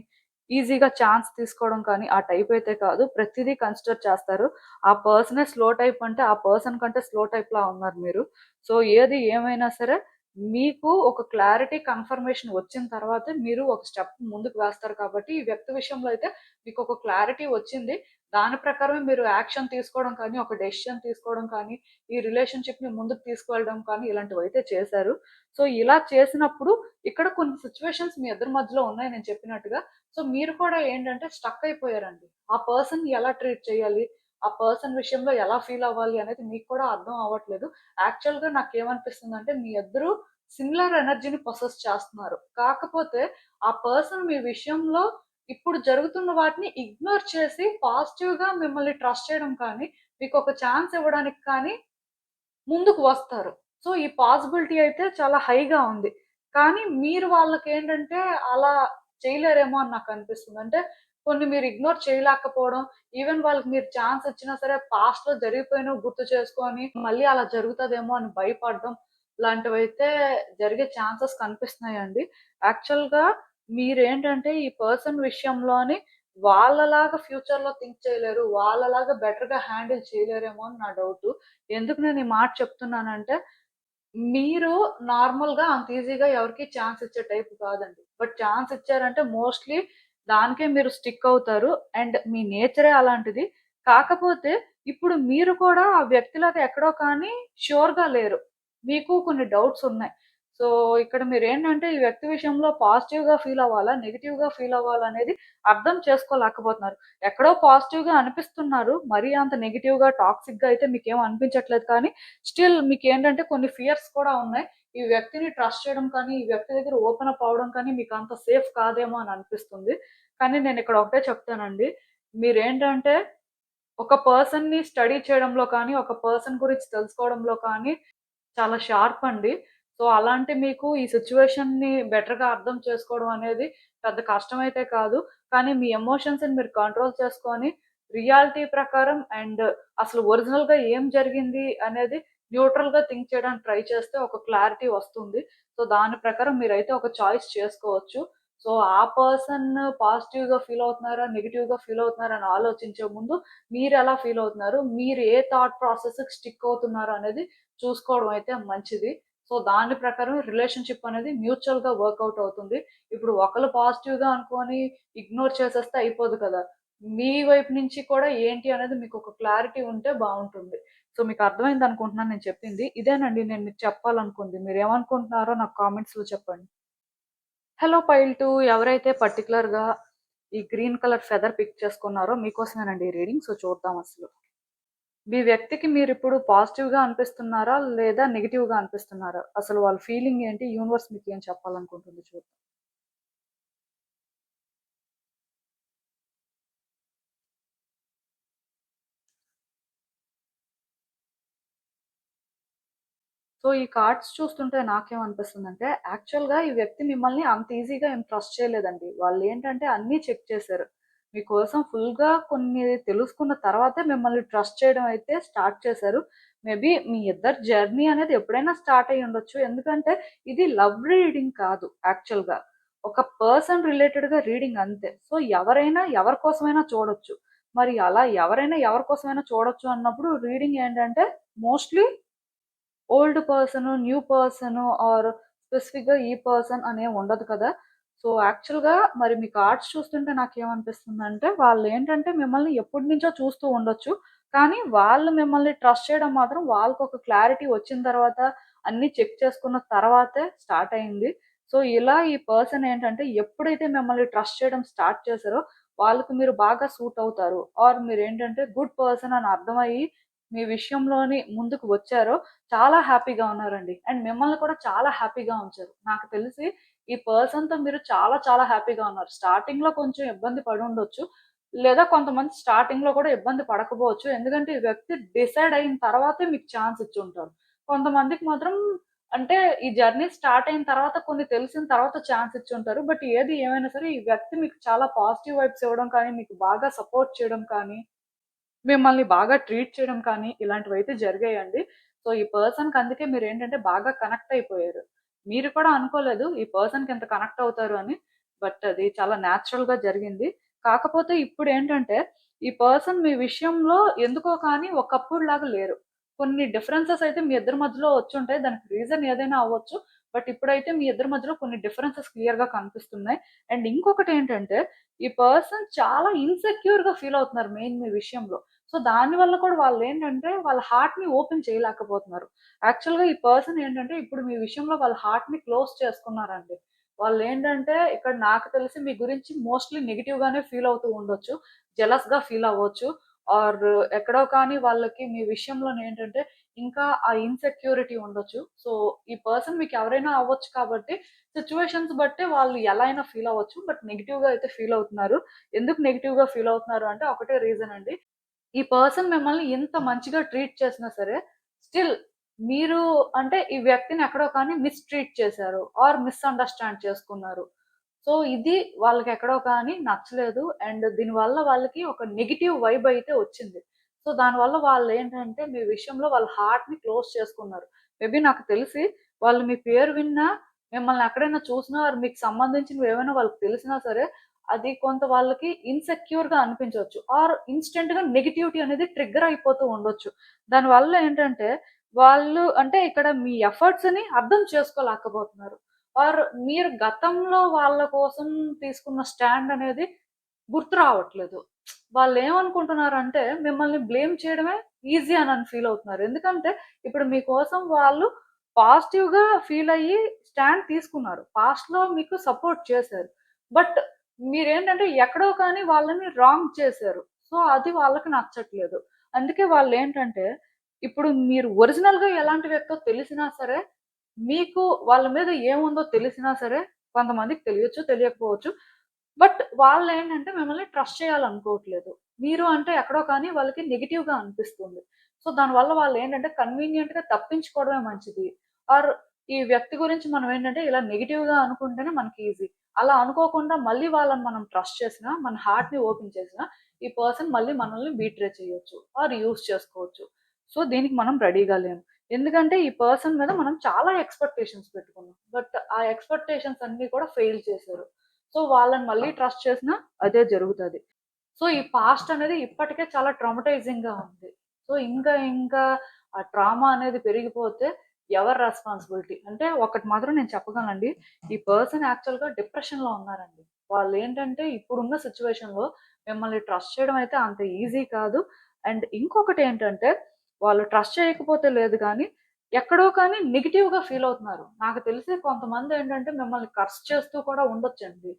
ఈజీగా ఛాన్స్ తీసుకోవడం కానీ, ఆ టైప్ అయితే కాదు. ప్రతిదీ కన్సిడర్ చేస్తారు. ఆ పర్సనే స్లో టైప్ అంటే, ఆ పర్సన్ కంటే స్లో టైప్‌లా ఉన్నారు మీరు. సో, ఏది ఏమైనా సరే మీకు ఒక క్లారిటీ, కన్ఫర్మేషన్ వచ్చిన తర్వాతే మీరు ఒక స్టెప్ ముందుకు వేస్తారు కాబట్టి, ఈ వ్యక్తి విషయంలో అయితే మీకొక క్లారిటీ వచ్చింది. దాని ప్రకారమే మీరు యాక్షన్ తీసుకోవడం కానీ, ఒక డెసిషన్ తీసుకోవడం కానీ, ఈ రిలేషన్‌షిప్‌ని ముందుకు తీసుకువెళ్ళడం కానీ ఇలాంటివైతే చేశారు. సో, ఇలా చేసినప్పుడు ఇక్కడ కొన్ని సిట్యుయేషన్స్ మీ ఇద్దరి మధ్యలో ఉన్నాయి నేను చెప్పినట్టుగా. సో, మీరు కూడా ఏంటంటే స్టక్ అయిపోయారండి. ఆ పర్సన్‌ని ఎలా ట్రీట్ చేయాలి? ఆ పర్సన్ విషయంలో ఎలా ఫీల్ అవ్వాలి అనేది మీకు కూడా అర్థం అవ్వట్లేదు. యాక్చువల్‌గా నాకేమనిపిస్తుందంటే మీ ఇద్దరు సిమిలర్ ఎనర్జీని పొసెస్ చేస్తున్నారు. కాకపోతే ఆ పర్సన్ మీ విషయంలో ఇప్పుడు జరుగుతున్న వాటిని ఇగ్నోర్ చేసి పాజిటివ్‌గా మిమ్మల్ని ట్రస్ట్ చేయడం కానీ, మీకొక ఛాన్స్ ఇవ్వడానికి కానీ ముందుకు వస్తారు. సో, ఈ పాసిబిలిటీ అయితే చాలా హైగా ఉంది. కానీ మీరు వాళ్ళకేంటంటే అలా చేయలేరేమో అని నాకనిపిస్తుంది. అంటే కొన్ని మీరు ఇగ్నోర్ చేయలేకపోవడం, ఈవెన్ వాళ్ళకి మీరు ఛాన్స్ ఇచ్చినా సరే పాస్ట్‌లో జరిగిపోయినవి గుర్తు చేసుకొని, మళ్ళీ అలా జరుగుతదేమో అని భయపడడం లాంటివైతే జరిగే ఛాన్సెస్ కనిపిస్తున్నాయండి. యాక్చువల్‌గా మీరేంటంటే ఈ పర్సన్ విషయంలోని వాళ్ళలాగా ఫ్యూచర్‌లో థింక్ చేయలేరు. వాళ్ళలాగా బెటర్‌గా హ్యాండిల్ చేయలేరేమో అని నా డౌటు. ఎందుకు నేను ఈ మాట చెప్తున్నానంటే, మీరు నార్మల్‌గా అంత ఈజీగా ఎవరికీ ఛాన్స్ ఇచ్చే టైప్ కాదండి. బట్ ఛాన్స్ ఇచ్చారంటే మోస్ట్‌లీ దానికే మీరు స్టిక్ అవుతారు. అండ్ మీ నేచరే అలాంటిది. కాకపోతే ఇప్పుడు మీరు కూడా ఆ వ్యక్తిలాగా ఎక్కడో కానీ ష్యూర్‌గా లేరు. మీకు కొన్ని డౌట్స్ ఉన్నాయి. సో, ఇక్కడ మీరేంటంటే ఈ వ్యక్తి విషయంలో పాజిటివ్‌గా ఫీల్ అవ్వాలా? నెగెటివ్‌గా ఫీల్ అవ్వాలా? అనేది అర్థం చేసుకోలేకపోతున్నారు. ఎక్కడో పాజిటివ్‌గా అనిపిస్తున్నారు. మరీ అంత నెగెటివ్‌గా, టాక్సిక్‌గా అయితే మీకేం అనిపించట్లేదు కానీ, స్టిల్ మీకేంటంటే కొన్ని ఫియర్స్ కూడా ఉన్నాయి. ఈ వ్యక్తిని ట్రస్ట్ చేయడం కానీ, ఈ వ్యక్తి దగ్గర ఓపెన్ అప్ అవ్వడం కానీ మీకంత సేఫ్ కాదేమో అని అనిపిస్తుంది. కానీ నేనిక్కడ ఒకటే చెప్తానండి. మీరేంటంటే ఒక పర్సన్‌ని స్టడీ చేయడంలో కానీ, ఒక పర్సన్ గురించి తెలుసుకోవడంలో కానీ చాలా షార్ప్ అండి. సో, అలాంటి మీకు ఈ సిట్యుయేషన్‌ని బెటర్‌గా అర్థం చేసుకోవడం అనేది పెద్ద కష్టమైతే కాదు. కానీ మీ ఎమోషన్స్‌ని మీరు కంట్రోల్ చేసుకొని, రియాలిటీ ప్రకారం అండ్ అసలు ఒరిజినల్‌గా ఏం జరిగింది అనేది న్యూట్రల్‌గా థింక్ చేయడానికి ట్రై చేస్తే ఒక క్లారిటీ వస్తుంది. సో, దాని ప్రకారం మీరైతే ఒక చాయిస్ చేసుకోవచ్చు. సో, ఆ పర్సన్ పాజిటివ్‌గా ఫీల్ అవుతున్నారా? నెగెటివ్‌గా ఫీల్ అవుతున్నారా? అని ఆలోచించే ముందు మీరెలా ఫీల్ అవుతున్నారు? మీరు ఏ థాట్ ప్రాసెస్‌కి స్టిక్ అవుతున్నారు అనేది చూసుకోవడం అయితే మంచిది. సో, దాని ప్రకారం రిలేషన్‌షిప్ అనేది మ్యూచువల్‌గా వర్కౌట్ అవుతుంది. ఇప్పుడు ఒకళ్ళు పాజిటివ్‌గా అనుకోని ఇగ్నోర్ చేసేస్తే అయిపోదు కదా! మీ వైపు నుంచి కూడా ఏంటి అనేది మీకొక క్లారిటీ ఉంటే బావుంటుంది. సో, మీకు అర్థమైందనుకుంటున్నాను నేను చెప్పింది. ఇదేనండి నేను మీకు చెప్పాలనుకుంది. మీరేమనుకుంటున్నారో నాకు కామెంట్స్‌లో చెప్పండి. హలో పైల్ 2 ఎవరైతే పర్టిక్యులర్‌గా ఈ గ్రీన్ కలర్ ఫెదర్ పిక్ చేసుకున్నారో మీకోసమేనండి ఈ రీడింగ్. సో, చూద్దాం అసలు. మీ వ్యక్తికి మీరిప్పుడు పాజిటివ్‌గా అనిపిస్తున్నారా? లేదా నెగెటివ్‌గా అనిపిస్తున్నారా? అసలు వాళ్ళ ఫీలింగ్ ఏంటి? యూనివర్స్ మీకేం చెప్పాలనుకుంటుంది చూద్దాం. సో, ఈ కార్డ్స్ చూస్తుంటే నాకేమనిపిస్తుందంటే, యాక్చువల్‌గా ఈ వ్యక్తి మిమ్మల్ని అంత ఈజీగా ఏం ట్రస్ట్ చేయలేదండి. వాళ్ళేంటంటే అన్నీ చెక్ చేశారు. మీకోసం ఫుల్‌గా కొన్ని తెలుసుకున్న తర్వాతే మిమ్మల్ని ట్రస్ట్ చేయడం అయితే స్టార్ట్ చేశారు. మేబీ మీ ఇద్దరి జర్నీ అనేది ఎప్పుడైనా స్టార్ట్ అయ్యుండొచ్చు. ఎందుకంటే ఇది లవ్ రీడింగ్ కాదు యాక్చువల్‌గా. ఒక పర్సన్ రిలేటెడ్‌గా రీడింగ్ అంతే. సో, ఎవరైనా ఎవరి కోసమైనా చూడొచ్చు. మరి అలా ఎవరైనా ఎవరి కోసమైనా చూడొచ్చు అన్నప్పుడు రీడింగ్ ఏంటంటే mostly old person, new person or స్పెసిఫిక్‌గా ఈ పర్సన్ అనేం ఉండదు కదా! సో, యాక్చువల్‌గా మరి మీ కార్డ్స్ చూస్తుంటే నాకేమనిపిస్తుందంటే, వాళ్ళేంటంటే మిమ్మల్ని ఎప్పటినుంచో చూస్తూ ఉండొచ్చు. కానీ వాళ్ళు మిమ్మల్ని ట్రస్ట్ చేయడం మాత్రం వాళ్ళకొక క్లారిటీ వచ్చిన తర్వాత, అన్నీ చెక్ చేసుకున్న తర్వాతే స్టార్ట్ అయింది. సో, ఇలా ఈ పర్సన్ ఏంటంటే ఎప్పుడైతే మిమ్మల్ని ట్రస్ట్ చేయడం స్టార్ట్ చేశారో, వాళ్ళకి మీరు బాగా సూట్ అవుతారు. ఆర్ మీరేంటంటే గుడ్ పర్సన్ అని అర్థమయ్యి, మీ విషయంలోని ముందుకు వచ్చారో చాలా హ్యాపీగా ఉన్నారండి. అండ్ మిమ్మల్ని కూడా చాలా హ్యాపీగా ఉంచారు. నాకు తెలిసి ఈ పర్సన్‌తో మీరు చాలా చాలా హ్యాపీగా ఉన్నారు. స్టార్టింగ్‌లో కొంచెం ఇబ్బంది పడుండొచ్చు. లేదా కొంతమంది స్టార్టింగ్‌లో కూడా ఇబ్బంది పడకపోవచ్చు. ఎందుకంటే ఈ వ్యక్తి డిసైడ్ అయిన తర్వాతే మీకు ఛాన్స్ ఇచ్చుంటారు. కొంతమందికి మాత్రం అంటే ఈ జర్నీ స్టార్ట్ అయిన తర్వాత కొన్ని తెలిసిన తర్వాత ఛాన్స్ ఇచ్చుంటారు. బట్ ఏది ఏమైనా సరే ఈ వ్యక్తి మీకు చాలా పాజిటివ్ వైబ్స్ ఇవ్వడం కానీ, మీకు బాగా సపోర్ట్ చేయడం కానీ మిమ్మల్ని బాగా ట్రీట్ చేయడం కానీ, ఇలాంటివైతే జరిగాయండి. సో, ఈ పర్సన్‌కి అందుకే మీరేంటంటే బాగా కనెక్ట్ అయిపోయారు. మీరు కూడా అనుకోలేదు ఈ పర్సన్‌కి ఇంత కనెక్ట్ అవుతారు అని. బట్ అది చాలా న్యాచురల్‌గా జరిగింది. కాకపోతే ఇప్పుడేంటంటే, ఈ పర్సన్ మీ విషయంలో ఎందుకో కానీ ఒకప్పుడులాగా లేరు. కొన్ని డిఫరెన్సెస్ అయితే మీ ఇద్దరి మధ్యలో వచ్చుంటాయి. దానికి రీజన్ ఏదైనా అవ్వచ్చు. బట్ ఇప్పుడైతే మీ ఇద్దరి మధ్యలో కొన్ని డిఫరెన్సెస్ క్లియర్‌గా కనిపిస్తున్నాయి. అండ్ ఇంకొకటేంటంటే, ఈ పర్సన్ చాలా ఇన్‌సెక్యూర్‌గా ఫీల్ అవుతున్నారు మెయిన్ మీ విషయంలో. సో, దాని వల్ల కూడా వాళ్ళేంటంటే, వాళ్ళ హార్ట్‌ని ఓపెన్ చేయలేకపోతున్నారు. యాక్చువల్‌గా ఈ పర్సన్ ఏంటంటే, ఇప్పుడు మీ విషయంలో వాళ్ళ హార్ట్‌ని క్లోజ్ చేసుకున్నారండి. వాళ్ళేంటంటే, ఇక్కడ నాకు తెలిసి మీ గురించి మోస్ట్‌లీ నెగెటివ్‌గానే ఫీల్ అవుతూ ఉండొచ్చు. జెలస్‌గా ఫీల్ అవ్వచ్చు. ఆర్ ఎక్కడో కానీ వాళ్ళకి మీ విషయంలోనేంటంటే, ఇంకా ఆ ఇన్‌సెక్యూరిటీ ఉండొచ్చు. సో, ఈ పర్సన్ మీకెవరైనా అవ్వచ్చు కాబట్టి, సిట్యుయేషన్స్ బట్టి వాళ్ళు ఎలా అయినా ఫీల్ అవ్వచ్చు. బట్ నెగెటివ్‌గా అయితే ఫీల్ అవుతున్నారు. ఎందుకు నెగెటివ్‌గా ఫీల్ అవుతున్నారు అంటే, ఒకటే రీజన్ అండి. ఈ పర్సన్ మిమ్మల్ని ఇంత మంచిగా ట్రీట్ చేసినా సరే, స్టిల్ మీరు అంటే ఈ వ్యక్తిని ఎక్కడో కానీ మిస్‌ట్రీట్ చేశారు ఆర్ మిస్‌అండర్‌స్టాండ్ చేసుకున్నారు. సో, ఇది వాళ్ళకెక్కడో కానీ నచ్చలేదు. అండ్ దీనివల్ల వాళ్ళకి ఒక నెగెటివ్ వైబ్ అయితే వచ్చింది. సో, దానివల్ల వాళ్ళేంటంటే మీ విషయంలో వాళ్ళ హార్ట్‌ని క్లోజ్ చేసుకున్నారు. మేబీ నాకు తెలిసి వాళ్ళు మీ పేరు విన్నా, మిమ్మల్ని ఎక్కడైనా చూసినా ఆర్ మీకు సంబంధించినవి ఏవైనా వాళ్ళకి తెలిసినా సరే అది కొంత వాళ్ళకి ఇన్‌సెక్యూర్‌గా అనిపించొచ్చు. ఆర్ ఇన్‌స్టంట్‌గా నెగటివిటీ అనేది ట్రిగ్గర్ అయిపోతూ ఉండొచ్చు. దానివల్ల ఏంటంటే, వాళ్ళు అంటే ఇక్కడ మీ ఎఫర్ట్స్‌ని అర్థం చేసుకోలేకపోతున్నారు. ఆర్ మీరు గతంలో వాళ్ళ కోసం తీసుకున్న స్టాండ్ అనేది గుర్తు రావట్లేదు. వాళ్ళేమనుకుంటున్నారంటే, మిమ్మల్ని బ్లేమ్ చేయడమే ఈజీ అని ఫీల్ అవుతున్నారు. ఎందుకంటే, ఇప్పుడు మీకోసం వాళ్ళు పాజిటివ్‌గా ఫీల్ అయ్యి స్టాండ్ తీసుకున్నారు. పాస్ట్‌లో మీకు సపోర్ట్ చేశారు. బట్ మీరేంటంటే ఎక్కడో కానీ వాళ్ళని రాంగ్ చేశారు. సో, అది వాళ్ళకి నచ్చట్లేదు. అందుకే వాళ్ళేంటంటే, ఇప్పుడు మీరు ఒరిజినల్‌గా ఎలాంటి వ్యక్తో తెలిసినా సరే, మీకు వాళ్ళ మీద ఏముందో తెలిసినా సరే, కొంతమందికి తెలియొచ్చు, తెలియకపోవచ్చు. బట్ వాళ్ళేంటంటే మిమ్మల్ని ట్రస్ట్ చేయాలనుకోవట్లేదు. మీరు అంటే ఎక్కడో కానీ వాళ్ళకి నెగెటివ్‌గా అనిపిస్తుంది. సో, దానివల్ల వాళ్ళేంటంటే కన్వీనియంట్‌గా తప్పించుకోవడమే మంచిది. ఆర్ ఈ వ్యక్తి గురించి మనం ఏంటంటే ఇలా నెగెటివ్‌గా అనుకుంటేనే మనకి ఈజీ. అలా అనుకోకుండా మళ్ళీ వాళ్ళని మనం ట్రస్ట్ చేసినా, మన హార్ట్‌ని ఓపెన్ చేసినా, ఈ పర్సన్ మళ్ళీ మనల్ని బీట్రే చేయొచ్చు. ఆర్ యూజ్ చేసుకోవచ్చు. సో, దీనికి మనం రెడీగా లేము. ఎందుకంటే ఈ పర్సన్ మీద మనం చాలా ఎక్స్‌పెక్టేషన్స్ పెట్టుకున్నాం. బట్ ఆ ఎక్స్‌పెక్టేషన్స్ అన్నీ కూడా ఫెయిల్ చేశారు. సో, వాళ్ళని మళ్ళీ ట్రస్ట్ చేసినా అదే జరుగుతది. సో, ఈ పాస్ట్ అనేది ఇప్పటికే చాలా ట్రామటైజింగ్‌గా ఉంది. సో, ఇంకా ఆ ట్రామా అనేది పెరిగిపోతే ఎవరి రెస్పాన్సిబిలిటీ? అంటే ఒకటి మాత్రం నేను చెప్పగలనండి. ఈ పర్సన్ యాక్చువల్‌గా డిప్రెషన్‌లో ఉన్నారండి. వాళ్ళేంటంటే ఇప్పుడున్న సిట్యుయేషన్‌లో మిమ్మల్ని ట్రస్ట్ చేయడం అయితే అంత ఈజీ కాదు. అండ్ ఇంకొకటేంటంటే వాళ్ళు ట్రస్ట్ చేయకపోతే లేదు గానీ, ఎక్కడో కానీ నెగెటివ్‌గా ఫీల్ అవుతున్నారు. నాకు తెలిసి కొంతమందేంటంటే మిమ్మల్ని కర్స్ చేస్తూ కూడా ఉండొచ్చండి.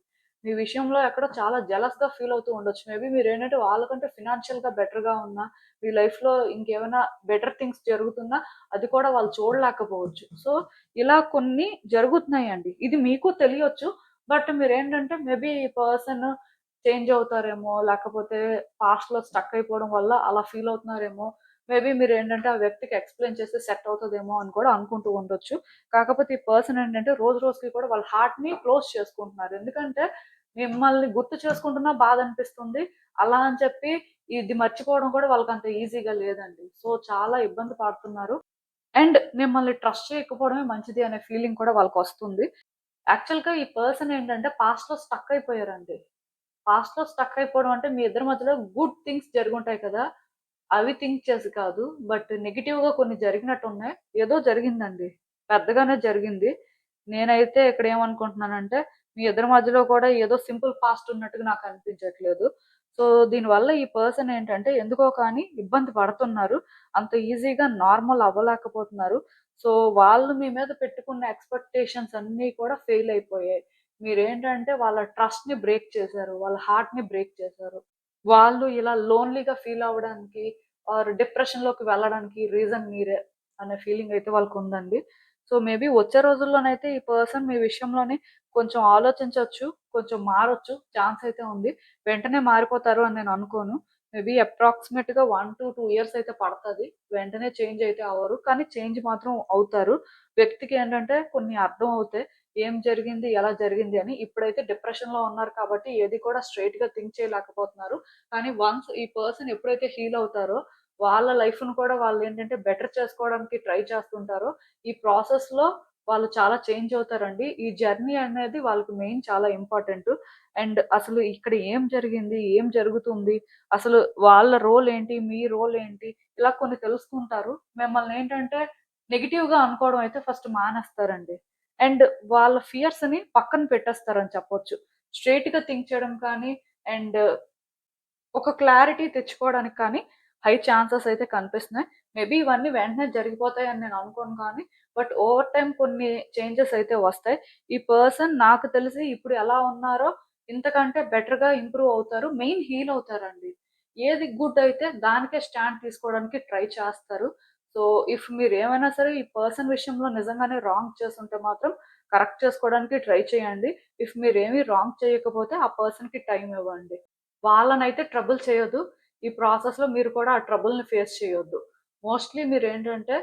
మీ విషయంలో ఎక్కడో చాలా జెలస్‌గా ఫీల్ అవుతూ ఉండొచ్చు. మేబీ మీరేంటంటే వాళ్ళకంటే ఫినాన్షియల్‌గా బెటర్‌గా ఉన్నా, మీ లైఫ్‌లో ఇంకేమైనా బెటర్ థింగ్స్ జరుగుతున్నా అది కూడా వాళ్ళు చూడలేకపోవచ్చు. సో, ఇలా కొన్ని జరుగుతున్నాయండి. ఇది మీకు తెలియొచ్చు. బట్ మీరేంటంటే మేబీ ఈ పర్సన్ చేంజ్ అవుతారేమో, లేకపోతే పాస్ట్‌లో స్టక్ అయిపోవడం వల్ల అలా ఫీల్ అవుతున్నారేమో, మేబీ మీరేంటంటే ఆ వ్యక్తికి ఎక్స్‌ప్లెయిన్ చేస్తే సెట్ అవుతదేమో అని కూడా అనుకుంటూ ఉండొచ్చు. కాకపోతే ఈ పర్సన్ ఏంటంటే రోజు రోజుకి కూడా వాళ్ళ హార్ట్‌ని క్లోజ్ చేసుకుంటున్నారు. ఎందుకంటే మిమ్మల్ని గుర్తు చేసుకుంటున్నా బాధ అనిపిస్తుంది. అలా అని చెప్పి ఇది మర్చిపోవడం కూడా వాళ్ళకంత ఈజీగా లేదండి. సో, చాలా ఇబ్బంది పడుతున్నారు. అండ్ మిమ్మల్ని ట్రస్ట్ చేయకపోవడమే మంచిది అనే ఫీలింగ్ కూడా వాళ్ళకొస్తుంది. యాక్చువల్‌గా ఈ పర్సన్ ఏంటంటే పాస్ట్‌లో స్టక్ అయిపోయారండి. పాస్ట్‌లో స్టక్ అయిపోవడం అంటే మీ ఇద్దరి మధ్యలో గుడ్ థింగ్స్ జరుగుంటాయి కదా! అవి థింక్ చేసి కాదు. బట్ నెగెటివ్‌గా కొన్ని జరిగినట్టున్నాయి. ఏదో జరిగిందండి. పెద్దగానే జరిగింది. నేనైతే ఇక్కడ ఏమనుకుంటున్నానంటే, మీ ఇద్దరి మధ్యలో కూడా ఏదో సింపుల్ పాస్ట్ ఉన్నట్టుగా నాకు అనిపించట్లేదు. సో, దీనివల్ల ఈ పర్సన్ ఏంటంటే ఎందుకో కానీ ఇబ్బంది పడుతున్నారు. అంత ఈజీగా నార్మల్ అవ్వలేకపోతున్నారు. సో, వాళ్ళు మీ మీద పెట్టుకున్న ఎక్స్‌పెక్టేషన్స్ అన్నీ కూడా ఫెయిల్ అయిపోయాయి. మీరేంటంటే వాళ్ళ ట్రస్ట్‌ని బ్రేక్ చేశారు. వాళ్ళ హార్ట్‌ని బ్రేక్ చేశారు. వాళ్ళు ఇలా లోన్‌లీగా ఫీల్ అవ్వడానికి ఆర్ డిప్రెషన్‌లోకి వెళ్ళడానికి రీజన్ మీరే అనే ఫీలింగ్ అయితే వాళ్ళకుందండి. సో, మేబీ వచ్చే రోజుల్లోనైతే ఈ పర్సన్ మీ విషయంలోని కొంచెం ఆలోచించొచ్చు, కొంచెం మారొచ్చు. ఛాన్స్ అయితే ఉంది. వెంటనే మారిపోతారు అని నేను అనుకోను. మేబీ అప్రాక్సిమేట్‌గా 1-2 ఇయర్స్ అయితే పడతది. వెంటనే చేంజ్ అయితే అవ్వరు. కానీ చేంజ్ మాత్రం అవుతారు. వ్యక్తికి ఏంటంటే కొన్ని అర్థం అవుతాయి. ఏం జరిగింది? ఎలా జరిగింది? అని. ఇప్పుడైతే డిప్రెషన్‌లో ఉన్నారు కాబట్టి ఏది కూడా స్ట్రెయిట్‌గా థింక్ చేయలేకపోతున్నారు. కానీ వన్స్ ఈ పర్సన్ ఎప్పుడైతే హీల్ అవుతారో, వాళ్ళ లైఫ్‌ని కూడా వాళ్ళేంటంటే బెటర్ చేసుకోవడానికి ట్రై చేస్తుంటారో, ఈ ప్రాసెస్‌లో వాళ్ళు చాలా చేంజ్ అవుతారండి. ఈ జర్నీ అనేది వాళ్ళకి మెయిన్ చాలా ఇంపార్టెంటు. అండ్ అసలు ఇక్కడ ఏం జరిగింది? ఏం జరుగుతుంది? అసలు వాళ్ళ రోల్ ఏంటి? మీ రోల్ ఏంటి? ఇలా కొన్ని తెలుసుకుంటారు. మిమ్మల్నేంటంటే నెగెటివ్‌గా అనుకోవడం అయితే ఫస్ట్ మానేస్తారండి. అండ్ వాళ్ళ ఫియర్స్‌ని పక్కన పెట్టేస్తారని చెప్పొచ్చు. స్ట్రెయిట్‌గా థింక్ చేయడం కానీ అండ్ ఒక క్లారిటీ తెచ్చుకోవడానికి కానీ హై ఛాన్సెస్ అయితే కనిపిస్తున్నాయి. మేబీ ఇవన్నీ వెంటనే జరిగిపోతాయని నేను అనుకోను కానీ, బట్ ఓవర్ టైమ్ కొన్ని చేంజెస్ అయితే వస్తాయి. ఈ పర్సన్ నాకు తెలిసి ఇప్పుడు ఎలా ఉన్నారో ఇంతకంటే బెటర్‌గా ఇంప్రూవ్ అవుతారు. మెయిన్ హీల్ అవుతారండి. ఏది గుడ్ అయితే దానికే స్టాండ్ తీసుకోవడానికి ట్రై చేస్తారు. సో, ఇఫ్ మీరేమైనా సరే ఈ పర్సన్ విషయంలో నిజంగానే రాంగ్ చేసుంటే మాత్రం కరెక్ట్ చేసుకోవడానికి ట్రై చేయండి. ఇఫ్ మీరేమి రాంగ్ చేయకపోతే ఆ పర్సన్‌కి టైమ్ ఇవ్వండి. వాళ్ళనైతే ట్రబుల్ చేయొద్దు. ఈ ప్రాసెస్‌లో మీరు కూడా ఆ ట్రబుల్‌ని ఫేస్ చేయొద్దు. మోస్ట్‌లీ మీరేంటంటే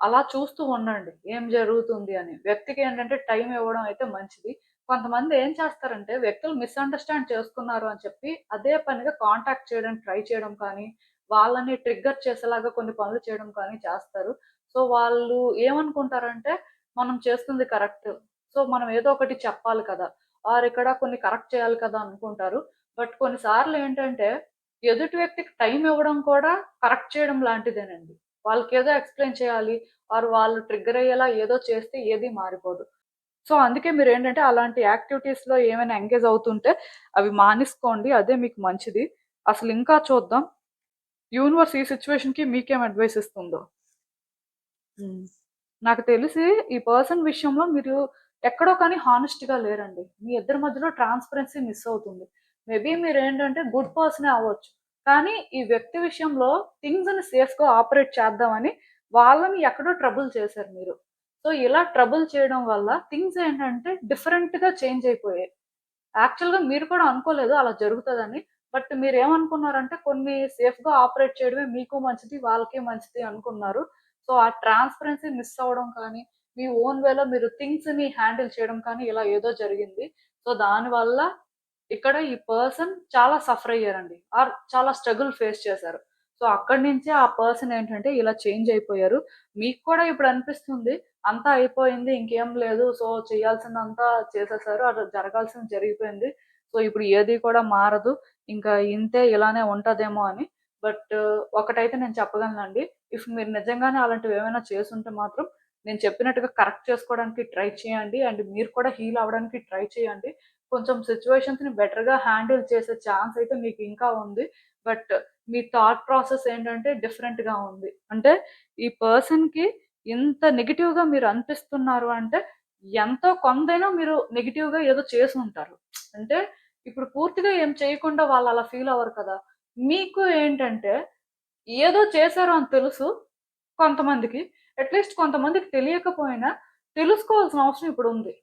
అలా చూస్తూ ఉండండి. ఏం జరుగుతుంది అని. వ్యక్తికేంటంటే టైం ఇవ్వడం అయితే మంచిది. కొంతమంది ఏం చేస్తారంటే వ్యక్తులు మిస్‌అండర్‌స్టాండ్ చేసుకున్నారు అని చెప్పి అదే పనిగా కాంటాక్ట్ చేయడానికి ట్రై చేయడం కానీ, వాళ్ళని ట్రిగ్గర్ చేసేలాగా కొన్ని పనులు చేయడం కానీ చేస్తారు. సో, వాళ్ళు ఏమనుకుంటారంటే మనం చేస్తుంది కరెక్ట్. సో, మనం ఏదో ఒకటి చెప్పాలి కదా! ఆర్ ఇక్కడ కొన్ని కరెక్ట్ చేయాలి కదా అనుకుంటారు. బట్ కొన్ని సార్లు ఏంటంటే, ఎదుటి వ్యక్తికి టైమ్ ఇవ్వడం కూడా కరెక్ట్ చేయడం లాంటిదేనండి. వాళ్ళకేదో ఎక్స్‌ప్లెయిన్ చేయాలి. ఆర్ వాళ్ళు ట్రిగ్గర్ అయ్యేలా ఏదో చేస్తే ఏది మారిపోదు. సో, అందుకే మీరేంటంటే అలాంటి యాక్టివిటీస్‌లో ఏమైనా ఎంగేజ్ అవుతుంటే అవి మానేసుకోండి. అదే మీకు మంచిది. అసలు ఇంకా చూద్దాం. యూనివర్స్ ఈ సిట్యుయేషన్‌కి మీకేం అడ్వైస్ ఇస్తుందో. హ్మ్. నాకు తెలిసి ఈ పర్సన్ విషయంలో మీరు ఎక్కడో కానీ హానెస్ట్‌గా లేరండి. మీ ఇద్దరి మధ్యలో ట్రాన్స్‌పరెన్సీ మిస్ అవుతుంది. మేబీ మీరేంటంటే గుడ్ పర్సనే అవ్వచ్చు. కానీ ఈ వ్యక్తి విషయంలో థింగ్స్‌ని సేఫ్‌గా ఆపరేట్ చేద్దామని వాళ్ళని ఎక్కడో ట్రబుల్ చేశారు మీరు. సో, ఇలా ట్రబుల్ చేయడం వల్ల థింగ్స్ ఏంటంటే డిఫరెంట్‌గా చేంజ్ అయిపోయాయి. యాక్చువల్‌గా మీరు కూడా అనుకోలేదు అలా జరుగుతదని. బట్ మీరేమనుకున్నారంటే కొన్ని సేఫ్‌గా ఆపరేట్ చేయడమే మీకు మంచిది, వాళ్ళకి మంచిది అనుకున్నారు. సో, ఆ ట్రాన్స్‌పరెన్సీ మిస్ అవ్వడం కానీ, మీ ఓన్ వేలో మీరు థింగ్స్‌ని హ్యాండిల్ చేయడం కానీ ఇలా ఏదో జరిగింది. సో, దానివల్ల ఇక్కడ ఈ పర్సన్ చాలా సఫర్ అయ్యారండి. ఆర్ చాలా స్ట్రగుల్ ఫేస్ చేశారు. సో, అక్కడి నుంచే ఆ పర్సన్ ఏంటంటే ఇలా చేంజ్ అయిపోయారు. మీకు కూడా ఇప్పుడు అనిపిస్తుంది అంతా అయిపోయింది. ఇంకేం లేదు. సో, చేయాల్సిందంతా చేసేసారు. అది జరగాల్సింది జరిగిపోయింది. సో, ఇప్పుడు ఏది కూడా మారదు. ఇంకా ఇంతే ఇలానే ఉంటదేమో అని. బట్ ఒకటైతే నేను చెప్పగలనండి. ఇఫ్ మీరు నిజంగానే అలాంటివేమైనా చేసుంటే మాత్రం నేను చెప్పినట్టుగా కరెక్ట్ చేసుకోవడానికి ట్రై చేయండి. అండ్ మీరు కూడా హీల్ అవ్వడానికి ట్రై చేయండి. కొంచెం సిట్యుయేషన్స్‌ని బెటర్‌గా హ్యాండిల్ చేసే ఛాన్స్ అయితే మీకు ఇంకా ఉంది. బట్ మీ థాట్ ప్రాసెస్ ఏంటంటే డిఫరెంట్‌గా ఉంది. అంటే ఈ పర్సన్‌కి ఇంత నెగెటివ్‌గా మీరు అనిపిస్తున్నారు అంటే, ఎంతో కొంతైనా మీరు నెగెటివ్‌గా ఏదో చేసుంటారు. అంటే ఇప్పుడు పూర్తిగా ఏం చేయకుండా వాళ్ళు అలా ఫీల్ అవ్వరు కదా! మీకు ఏంటంటే ఏదో చేశారు అని తెలుసు కొంతమందికి. అట్‌లీస్ట్ కొంతమందికి తెలియకపోయినా తెలుసుకోవాల్సిన అవసరం ఇప్పుడుంది.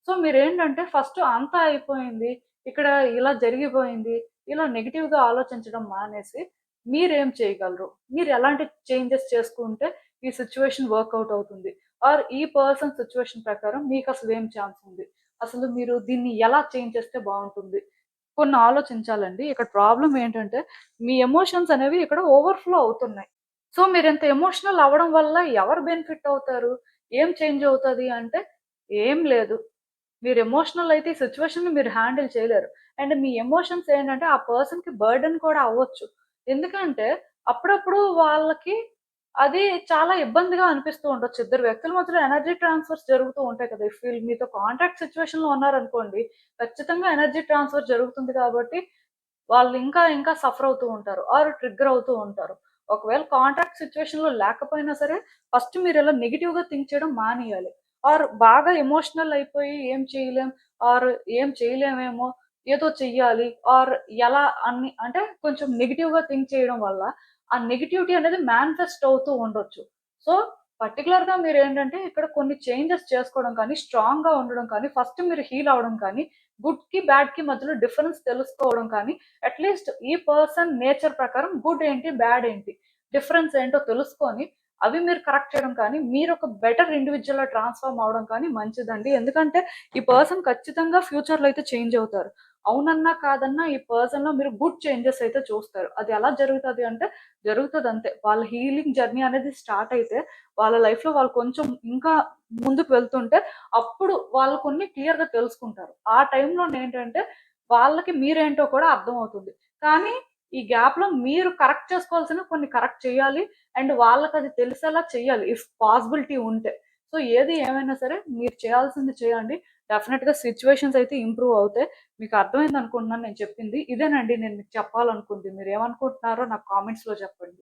సో, మీరేంటంటే ఫస్ట్ అంతా అయిపోయింది. ఇక్కడ ఇలా జరిగిపోయింది. ఇలా నెగెటివ్‌గా ఆలోచించడం మానేసి మీరేం చేయగలరు? మీరెలాంటి చేంజెస్ చేసుకుంటే ఈ సిట్యుయేషన్ వర్కౌట్ అవుతుంది? ఆర్ ఈ పర్సన్ సిట్యుయేషన్ ప్రకారం మీకసలు ఏం ఛాన్స్ ఉంది? అసలు మీరు దీన్ని ఎలా చేంజ్ చేస్తే బావుంటుంది? కొన్ని ఆలోచించాలండి. ఇక్కడ ప్రాబ్లమ్ ఏంటంటే మీ ఎమోషన్స్ అనేవి ఇక్కడ ఓవర్‌ఫ్లో అవుతున్నాయి. సో, మీరింత ఎమోషనల్ అవ్వడం వల్ల ఎవరు బెనిఫిట్ అవుతారు? ఏం చేంజ్ అవుతది అంటే, ఏం లేదు. మీరు ఎమోషనల్ అయితే ఈ సిట్యుయేషన్‌ని మీరు హ్యాండిల్ చేయలేరు. అండ్ మీ ఎమోషన్స్ ఏంటంటే, ఆ పర్సన్‌కి బర్డెన్ కూడా అవ్వచ్చు. ఎందుకంటే, అప్పుడప్పుడు వాళ్ళకి అది చాలా ఇబ్బందిగా అనిపిస్తూ ఉండొచ్చు. ఇద్దరు వ్యక్తుల మధ్యలో ఎనర్జీ ట్రాన్స్‌ఫర్స్ జరుగుతూ ఉంటాయి కదా! ఇఫ్ వీళ్ళు మీతో కాంటాక్ట్ సిట్యుయేషన్‌లో ఉన్నారనుకోండి, ఖచ్చితంగా ఎనర్జీ ట్రాన్స్‌ఫర్ జరుగుతుంది కాబట్టి వాళ్ళు ఇంకా ఇంకా సఫర్ అవుతూ ఉంటారు. ఆర్ ట్రిగ్గర్ అవుతూ ఉంటారు. ఒకవేళ కాంట్రాక్ట్ సిట్యుయేషన్‌లో లేకపోయినా సరే, ఫస్ట్ మీరిలా నెగెటివ్‌గా థింక్ చేయడం మానేయాలి. ఆర్ బాగా ఎమోషనల్ అయిపోయి ఏం చేయలేం, ఆర్ ఏం చేయలేమేమో, ఏదో చెయ్యాలి, ఆర్ ఎలా అన్ని అంటే కొంచెం నెగెటివ్‌గా థింక్ చేయడం వల్ల, ఆ నెగటివిటీ అనేది మేనిఫెస్ట్ అవుతూ ఉండొచ్చు. సో, పర్టిక్యులర్‌గా మీరేంటంటే ఇక్కడ కొన్ని చేంజెస్ చేసుకోవడం కానీ, స్ట్రాంగ్‌గా ఉండడం కానీ, ఫస్ట్ మీరు హీల్ అవ్వడం కానీ, గుడ్‌కి, బ్యాడ్‌కి మధ్యలో డిఫరెన్స్ తెలుసుకోవడం కానీ, అట్‌లీస్ట్ ఈ పర్సన్ నేచర్ ప్రకారం గుడ్ ఏంటి? బ్యాడ్ ఏంటి? డిఫరెన్స్ ఏంటో తెలుసుకొని, అవి మీరు కరెక్ట్ చేయడం కానీ, మీరొక బెటర్ ఇండివిడ్యువల్‌గా ట్రాన్స్‌ఫార్మ్ అవ్వడం కానీ మంచిదండి. ఎందుకంటే, ఈ పర్సన్ ఖచ్చితంగా ఫ్యూచర్‌లో అయితే చేంజ్ అవుతారు. అవునన్నా, కాదన్నా ఈ పర్సన్‌లో మీరు గుడ్ చేంజెస్ అయితే చూస్తారు. అది ఎలా జరుగుతది అంటే, జరుగుతదంతే. వాళ్ళ హీలింగ్ జర్నీ అనేది స్టార్ట్ అయితే, వాళ్ళ లైఫ్‌లో వాళ్ళు కొంచెం ఇంకా ముందుకు వెళ్తుంటే, అప్పుడు వాళ్ళు కొన్ని క్లియర్‌గా తెలుసుకుంటారు. ఆ టైంలోనేంటంటే, వాళ్ళకి మీరేంటో కూడా అర్థమవుతుంది. కానీ, ఈ గ్యాప్‌లో మీరు కరెక్ట్ చేసుకోవాల్సినవి కొన్ని కరెక్ట్ చేయాలి. అండ్ వాళ్ళకది తెలిసేలా చెయ్యాలి. ఇఫ్ పాసిబిలిటీ ఉంటే. సో, ఏది ఏమైనా సరే మీరు చేయాల్సింది చేయండి. డెఫినిట్‌గా సిట్యుయేషన్స్ అయితే ఇంప్రూవ్ అవుతాయి. మీకు అర్థమైందనుకుంటున్నాను నేను చెప్పింది. ఇదేనండి నేను మీకు చెప్పాలనుకుంది. మీరేమనుకుంటున్నారో నాకు కామెంట్స్‌లో చెప్పండి.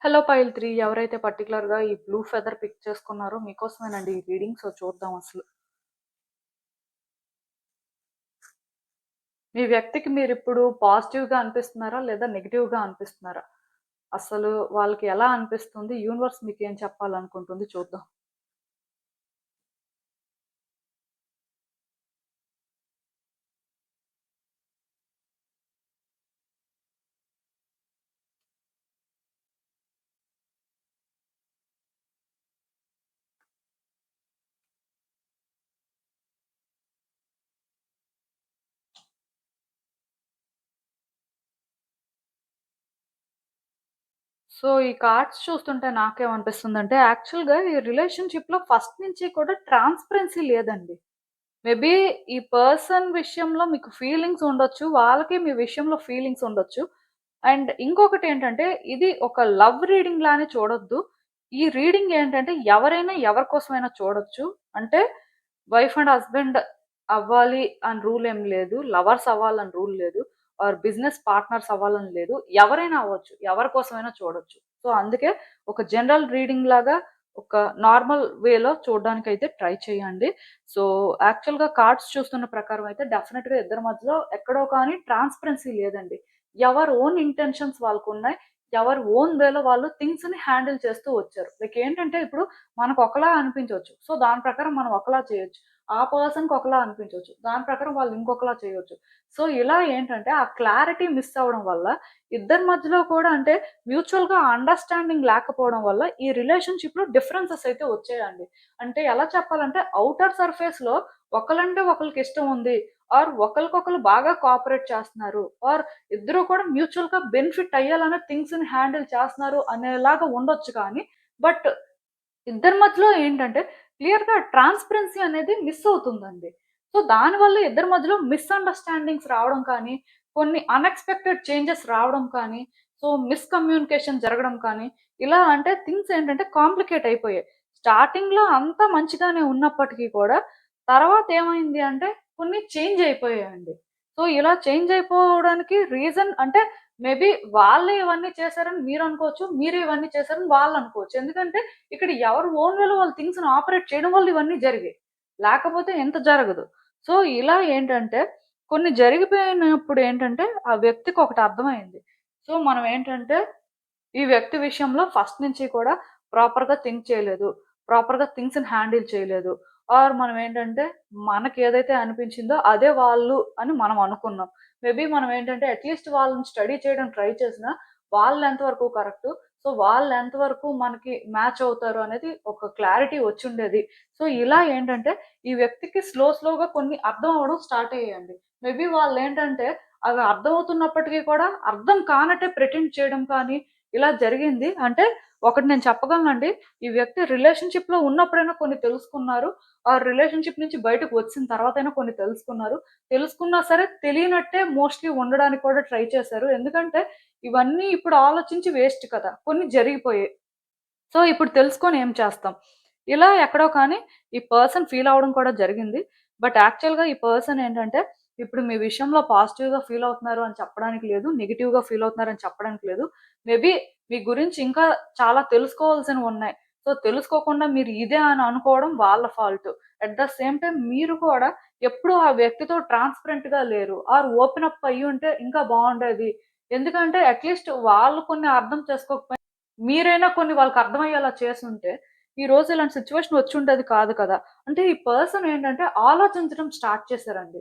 హలో పైల్ 3 ఎవరైతే పర్టిక్యులర్‌గా ఈ బ్లూ ఫెదర్ పిక్ చేసుకున్నారో మీకోసమేనండి ఈ రీడింగ్. సో, చూద్దాం అసలు. మీ వ్యక్తికి మీరిప్పుడు పాజిటివ్‌గా అనిపిస్తున్నారా? లేదా నెగెటివ్‌గా అనిపిస్తున్నారా? అసలు వాళ్ళకి ఎలా అనిపిస్తుంది? యూనివర్స్ మీకేం చెప్పాలనుకుంటుంది చూద్దాం. సో, ఈ కార్డ్స్ చూస్తుంటే నాకేమనిపిస్తుందంటే, యాక్చువల్‌గా ఈ రిలేషన్‌షిప్‌లో ఫస్ట్ నుంచి కూడా ట్రాన్స్‌పరెన్సీ లేదండి. మేబీ ఈ పర్సన్ విషయంలో మీకు ఫీలింగ్స్ ఉండొచ్చు. వాళ్ళకి మీ విషయంలో ఫీలింగ్స్ ఉండొచ్చు. అండ్ ఇంకొకటేంటంటే, ఇది ఒక లవ్ రీడింగ్ లానే చూడొద్దు. ఈ రీడింగ్ ఏంటంటే, ఎవరైనా ఎవరి కోసమైనా చూడొచ్చు. అంటే వైఫ్ అండ్ హస్బెండ్ అవ్వాలి అని రూల్ ఏం లేదు. లవర్స్ అవ్వాలని రూల్ లేదు. ఆర్ బిజినెస్ పార్ట్నర్స్ అవ్వాలని లేదు. ఎవరైనా అవ్వచ్చు. ఎవరి కోసమైనా చూడొచ్చు. సో, అందుకే ఒక జనరల్ రీడింగ్ లాగా ఒక నార్మల్ వేలో చూడడానికైతే ట్రై చేయండి. సో, యాక్చువల్‌గా కార్డ్స్ చూస్తున్న ప్రకారం అయితే డెఫినిట్‌గా ఇద్దరి మధ్యలో ఎక్కడో కానీ ట్రాన్స్‌పరెన్సీ లేదండి. ఎవరి ఓన్ ఇంటెన్షన్స్ వాళ్ళకున్నాయి. ఎవరి ఓన్ వేలో వాళ్ళు థింగ్స్‌ని హ్యాండిల్ చేస్తూ వచ్చారు. లైక్ ఏంటంటే ఇప్పుడు మనకు ఒకలా అనిపించొచ్చు. సో, దాని ప్రకారం మనం ఒకలా చేయొచ్చు. ఆ పర్సన్‌కి ఒకలా అనిపించొచ్చు. దాని ప్రకారం వాళ్ళు ఇంకొకలా చేయొచ్చు. సో, ఇలా ఏంటంటే ఆ క్లారిటీ మిస్ అవ్వడం వల్ల ఇద్దరి మధ్యలో కూడా అంటే మ్యూచువల్‌గా అండర్‌స్టాండింగ్ లేకపోవడం వల్ల ఈ రిలేషన్‌షిప్‌లో డిఫరెన్సెస్ అయితే వచ్చాయండి. అంటే ఎలా చెప్పాలంటే ఔటర్ సర్ఫేస్‌లో ఒకళ్ళంటే ఒకళ్ళకి ఇష్టం ఉంది. ఆర్ ఒకళ్ళకొకళ్ళు బాగా కోఆపరేట్ చేస్తున్నారు. ఆర్ ఇద్దరు కూడా మ్యూచువల్‌గా బెనిఫిట్ అయ్యేలానే థింగ్స్‌ని హ్యాండిల్ చేస్తున్నారు అనేలాగా ఉండొచ్చు కానీ, బట్ ఇద్దరి మధ్యలో ఏంటంటే క్లియర్‌గా ట్రాన్స్‌పరెన్సీ అనేది మిస్ అవుతుందండి. సో, దానివల్ల ఇద్దరి మధ్యలో మిస్‌అండర్‌స్టాండింగ్స్ రావడం కానీ, కొన్ని అన్‌ఎక్స్‌పెక్టెడ్ చేంజెస్ రావడం కానీ, సో, మిస్‌కమ్యూనికేషన్ జరగడం కానీ, ఇలా అంటే థింగ్స్ ఏంటంటే కాంప్లికేట్ అయిపోయాయి. స్టార్టింగ్‌లో అంతా మంచిగానే ఉన్నప్పటికీ కూడా, తర్వాత ఏమైంది అంటే కొన్ని చేంజ్ అయిపోయాయండి. సో, ఇలా చేంజ్ అయిపోవడానికి రీజన్ అంటే మేబీ వాళ్ళే ఇవన్నీ చేశారని మీరనుకోవచ్చు. మీరే ఇవన్నీ చేశారని వాళ్ళనుకోవచ్చు. ఎందుకంటే ఇక్కడ ఎవరు ఓన్ వేలో వాళ్ళు థింగ్స్‌ని ఆపరేట్ చేయడం వల్ల ఇవన్నీ జరిగాయి. లేకపోతే ఇంత జరగదు. సో, ఇలా ఏంటంటే కొన్ని జరిగిపోయినప్పుడు ఏంటంటే, ఆ వ్యక్తికి ఒకటి అర్థమైంది. సో, మనం ఏంటంటే, ఈ వ్యక్తి విషయంలో ఫస్ట్ నుంచి కూడా ప్రాపర్‌గా థింక్ చేయలేదు. ప్రాపర్‌గా థింగ్స్‌ని హ్యాండిల్ చేయలేదు. ఆర్ మనం ఏంటంటే, మనకేదైతే అనిపించిందో అదే వాళ్ళు అని మనం అనుకున్నాం. మేబీ మనం ఏంటంటే, అట్‌లీస్ట్ వాళ్ళని స్టడీ చేయడం ట్రై చేసినా, వాళ్ళెంత వరకు కరెక్టు, సో, వాళ్ళెంత వరకు మనకి మ్యాచ్ అవుతారు అనేది ఒక క్లారిటీ వచ్చుండేది. సో, ఇలా ఏంటంటే, ఈ వ్యక్తికి స్లోగా కొన్ని అర్థం అవ్వడం స్టార్ట్ అయ్యాయండి. మేబీ వాళ్ళేంటంటే, అవి అర్థమవుతున్నప్పటికీ కూడా అర్థం కానట్టే ప్రిటెండ్ చేయడం కానీ, ఇలా జరిగింది. అంటే ఒకటి నేను చెప్పగలనండి. ఈ వ్యక్తి రిలేషన్‌షిప్‌లో ఉన్నప్పుడైనా కొన్ని తెలుసుకున్నారు. ఆ రిలేషన్‌షిప్ నుంచి బయటకు వచ్చిన తర్వాతైనా కొన్ని తెలుసుకున్నారు. తెలుసుకున్నా సరే తెలియనట్టే మోస్ట్‌లీ ఉండడానికి కూడా ట్రై చేశారు. ఎందుకంటే ఇవన్నీ ఇప్పుడు ఆలోచించి వేస్ట్ కదా! కొన్ని జరిగిపోయాయి. సో, ఇప్పుడు తెలుసుకొని ఏం చేస్తాం? ఇలా ఎక్కడో కానీ ఈ పర్సన్ ఫీల్ అవ్వడం కూడా జరిగింది. బట్ యాక్చువల్‌గా ఈ పర్సన్ ఏంటంటే, ఇప్పుడు మీ విషయంలో పాజిటివ్‌గా ఫీల్ అవుతున్నారు అని చెప్పడానికి లేదు. నెగెటివ్‌గా ఫీల్ అవుతున్నారని చెప్పడానికి లేదు. మేబీ మీ గురించి ఇంకా చాలా తెలుసుకోవాల్సినవున్నాయి. సో, తెలుసుకోకుండా మీరు ఇదే అని అనుకోవడం వాళ్ళ fault. At the same time మీరు కూడా ఎప్పుడూ ఆ వ్యక్తితో ట్రాన్స్‌పరెంట్‌గా లేరు. ఆర్ ఓపెన్ అప్ అయ్యుంటే ఇంకా బావుండేది. ఎందుకంటే అట్‌లీస్ట్ వాళ్ళు కొన్ని అర్థం చేసుకోకపోయినా మీరైనా కొన్ని వాళ్ళకర్థమయ్యేలా చేసుంటే, ఈరోజు ఇలాంటి సిట్యుయేషన్ వచ్చుండేది కాదు కదా! అంటే ఈ పర్సన్ ఏంటంటే ఆలోచించడం స్టార్ట్ చేశారండి.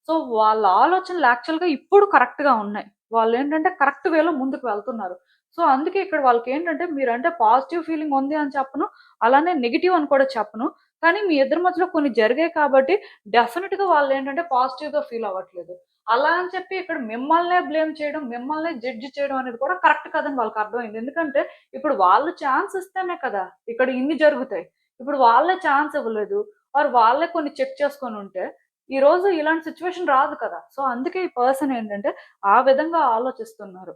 సో, వాళ్ళ ఆలోచనలు యాక్చువల్‌గా ఇప్పుడు కరెక్ట్‌గా ఉన్నాయి. వాళ్ళేంటంటే కరెక్ట్ వేలో ముందుకు వెళ్తున్నారు. సో, అందుకే ఇక్కడ వాళ్ళకేంటంటే మీరంటే పాజిటివ్ ఫీలింగ్ ఉంది అని చెప్పను. అలానే నెగెటివ్ అని కూడా చెప్పను. కానీ మీ ఇద్దరి మధ్యలో కొన్ని జరిగాయి కాబట్టి డెఫినిట్‌గా వాళ్ళేంటంటే పాజిటివ్‌గా ఫీల్ అవ్వట్లేదు. అలా అని చెప్పి ఇక్కడ మిమ్మల్నే బ్లేమ్ చేయడం, మిమ్మల్నే జడ్జ్ చేయడం అనేది కూడా కరెక్ట్ కాదని వాళ్ళకర్థమైంది. ఎందుకంటే ఇప్పుడు వాళ్ళు ఛాన్స్ ఇస్తేనే కదా! ఇక్కడ ఇన్ని జరుగుతాయి. ఇప్పుడు వాళ్ళే ఛాన్స్ ఇవ్వలేదు. ఆర్ వాళ్ళే కొన్ని చెక్ చేసుకొనుంటే, ఈరోజు ఇలాంటి సిట్యుయేషన్ రాదు కదా! సో, అందుకే ఈ పర్సన్ ఏంటంటే, ఆ విధంగా ఆలోచిస్తున్నారు.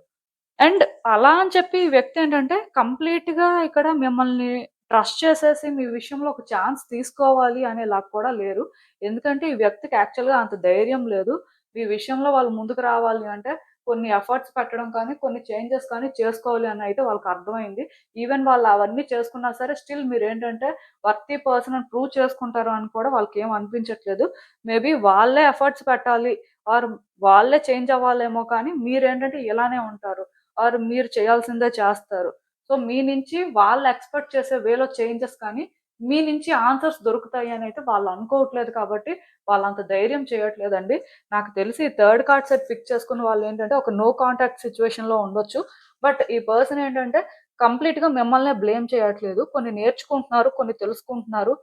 అండ్ అలా అని చెప్పి ఈ వ్యక్తి ఏంటంటే, కంప్లీట్‌గా ఇక్కడ మిమ్మల్ని ట్రస్ట్ చేసేసి మీ విషయంలో ఒక ఛాన్స్ తీసుకోవాలి అనేలాగా కూడా లేరు. ఎందుకంటే ఈ వ్యక్తికి యాక్చువల్‌గా అంత ధైర్యం లేదు. మీ విషయంలో వాళ్ళు ముందుకు రావాలి అంటే కొన్ని ఎఫర్ట్స్ పెట్టడం కానీ, కొన్ని చేంజెస్ కానీ చేసుకోవాలి అని అయితే వాళ్ళకర్థమైంది. ఈవెన్ వాళ్ళు అవన్నీ చేసుకున్నా సరే స్టిల్ మీరేంటంటే వర్తీ పర్సన్ అని ప్రూవ్ చేసుకుంటారు అని కూడా వాళ్ళకేం అనిపించట్లేదు. మేబీ వాళ్ళే ఎఫర్ట్స్ పెట్టాలి ఆర్ వాళ్ళే చేంజ్ అవ్వాలేమో కానీ మీరేంటంటే ఇలానే ఉంటారు. ఆర్ మీరు చేయాల్సిందే చేస్తారు. సో, మీ నుంచి వాళ్ళు ఎక్స్‌పెక్ట్ చేసే వేలో చేంజెస్ కానీ, మీ నుంచి ఆన్సర్స్ దొరుకుతాయి అనైతే వాళ్ళు అనుకోవట్లేదు కాబట్టి, వాళ్ళంత ధైర్యం చేయట్లేదండి. నాకు తెలిసి థర్డ్ కార్డ్ సెట్ పిక్ చేసుకున్న వాళ్ళేంటంటే, ఒక నో కాంటాక్ట్ సిట్యుయేషన్‌లో ఉండొచ్చు. బట్ ఈ పర్సన్ ఏంటంటే, కంప్లీట్‌గా మిమ్మల్నే బ్లేమ్ చేయట్లేదు. కొన్ని నేర్చుకుంటున్నారు, కొన్ని తెలుసుకుంటున్నారు.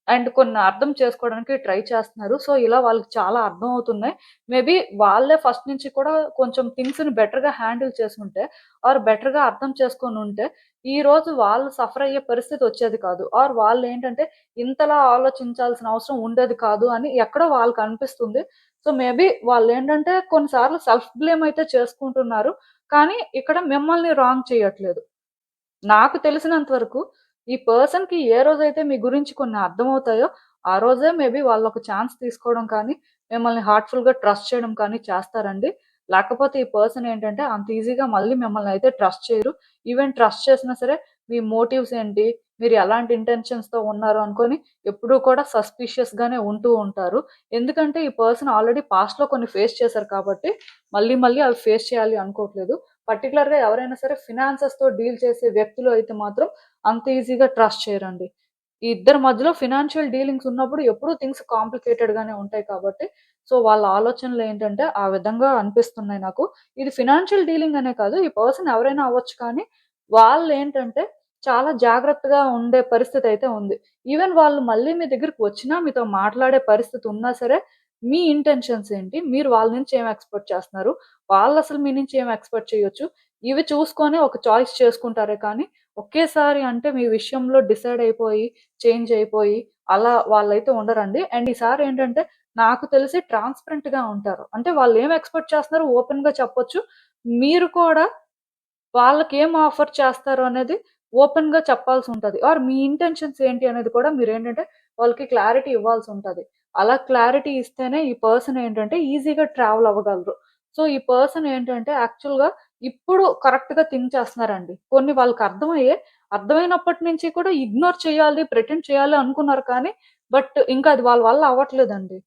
అండ్ కొన్ని అర్థం చేసుకోవడానికి ట్రై చేస్తున్నారు. సో, ఇలా వాళ్ళకి చాలా అర్థమవుతున్నాయి. మేబీ వాళ్ళే ఫస్ట్ నుంచి కూడా కొంచెం థింగ్స్‌ని బెటర్‌గా హ్యాండిల్ చేసుంటే, ఆర్ బెటర్‌గా అర్థం చేసుకొనుంటే, ఈరోజు వాళ్ళు సఫర్ అయ్యే పరిస్థితి వచ్చేది కాదు. ఆర్ వాళ్ళేంటంటే ఇంతలా ఆలోచించాల్సిన అవసరం ఉండేది కాదు అని ఎక్కడో వాళ్ళకనిపిస్తుంది. సో, మేబీ వాళ్ళేంటంటే కొన్ని సార్లు సెల్ఫ్ బ్లేమ్ అయితే చేసుకుంటున్నారు. కానీ ఇక్కడ మిమ్మల్ని రాంగ్ చేయట్లేదు. నాకు తెలిసినంత వరకు ఈ పర్సన్‌కి ఏ రోజైతే మీ గురించి కొన్ని అర్థమవుతాయో, ఆ రోజే మేబీ వాళ్ళొక ఛాన్స్ తీసుకోవడం కానీ, మిమ్మల్ని హార్ట్‌ఫుల్‌గా ట్రస్ట్ చేయడం కానీ చేస్తారండి. లేకపోతే ఈ పర్సన్ ఏంటంటే అంత ఈజీగా మళ్ళీ మిమ్మల్నయితే ట్రస్ట్ చేయరు. ఈవెన్ ట్రస్ట్ చేసినా సరే మీ మోటివ్స్ ఏంటి? మీరు ఎలాంటి ఇంటెన్షన్స్‌తో ఉన్నారు అనుకోని ఎప్పుడూ కూడా సస్పీషియస్‌గానే ఉంటూ ఉంటారు. ఎందుకంటే ఈ పర్సన్ ఆల్రెడీ పాస్ట్‌లో కొన్ని ఫేస్ చేశారు కాబట్టి, మళ్ళీ అవి ఫేస్ చేయాలి అనుకోవట్లేదు. పర్టిక్యులర్‌గా ఎవరైనా సరే ఫినాన్సెస్‌తో డీల్ చేసే వ్యక్తులు అయితే మాత్రం అంత ఈజీగా ట్రస్ట్ చేయరండి. ఈ ఇద్దరి మధ్యలో ఫినాన్షియల్ డీలింగ్స్ ఉన్నప్పుడు ఎప్పుడూ థింగ్స్ కాంప్లికేటెడ్‌గానే ఉంటాయి కాబట్టి, సో, వాళ్ళ ఆలోచనలేంటంటే ఆ విధంగా అనిపిస్తున్నాయి నాకు. ఇది ఫినాన్షియల్ డీలింగ్ అనే కాదు. ఈ పర్సన్ ఎవరైనా అవ్వచ్చు కానీ, వాళ్ళేంటంటే చాలా జాగ్రత్తగా ఉండే పరిస్థితయితే ఉంది. ఈవెన్ వాళ్ళు మళ్ళీ మీ దగ్గరికి వచ్చినా, మీతో మాట్లాడే పరిస్థితి ఉన్నా సరే, మీ ఇంటెన్షన్స్ ఏంటి? మీరు వాళ్ళ నుంచి ఏం ఎక్స్‌పెక్ట్ చేస్తున్నారు? వాళ్ళసలు మీ నుంచి ఏం ఎక్స్‌పెక్ట్ చేయొచ్చు? ఇవి చూసుకొని ఒక చాయిస్ చేసుకుంటారే కానీ, ఒకేసారి అంటే మీ విషయంలో డిసైడ్ అయిపోయి, చేంజ్ అయిపోయి, అలా వాళ్ళైతే ఉండరండి. అండ్ ఈసారేంటంటే, నాకు తెలిసి ట్రాన్స్‌పరెంట్‌గా ఉంటారు. అంటే వాళ్ళేం ఎక్స్‌పెక్ట్ చేస్తున్నారో ఓపెన్‌గా చెప్పొచ్చు. మీరు కూడా వాళ్ళకేం ఆఫర్ చేస్తారు అనేది ఓపెన్‌గా చెప్పాల్సుంటది. ఆర్ మీ ఇంటెన్షన్స్ ఏంటి అనేది కూడా మీరేంటంటే వాళ్ళకి క్లారిటీ ఇవ్వాల్సుంటది. అలా క్లారిటీ ఇస్తేనే ఈ పర్సన్ ఏంటంటే ఈజీగా ట్రావెల్ అవ్వగలరు. సో, ఈ పర్సన్ ఏంటంటే యాక్చువల్‌గా ఇప్పుడు కరెక్ట్‌గా థింక్ చేస్తున్నారండి. కొన్ని వాళ్ళకి అర్థమయ్యాయి. అర్థమైనప్పటి నుంచి కూడా ఇగ్నోర్ చేయాలి, ప్రిటెండ్ చేయాలి అనుకున్నారు కానీ, బట్ ఇంకా అది వాళ్ళ వల్ల అవ్వట్లేదండి.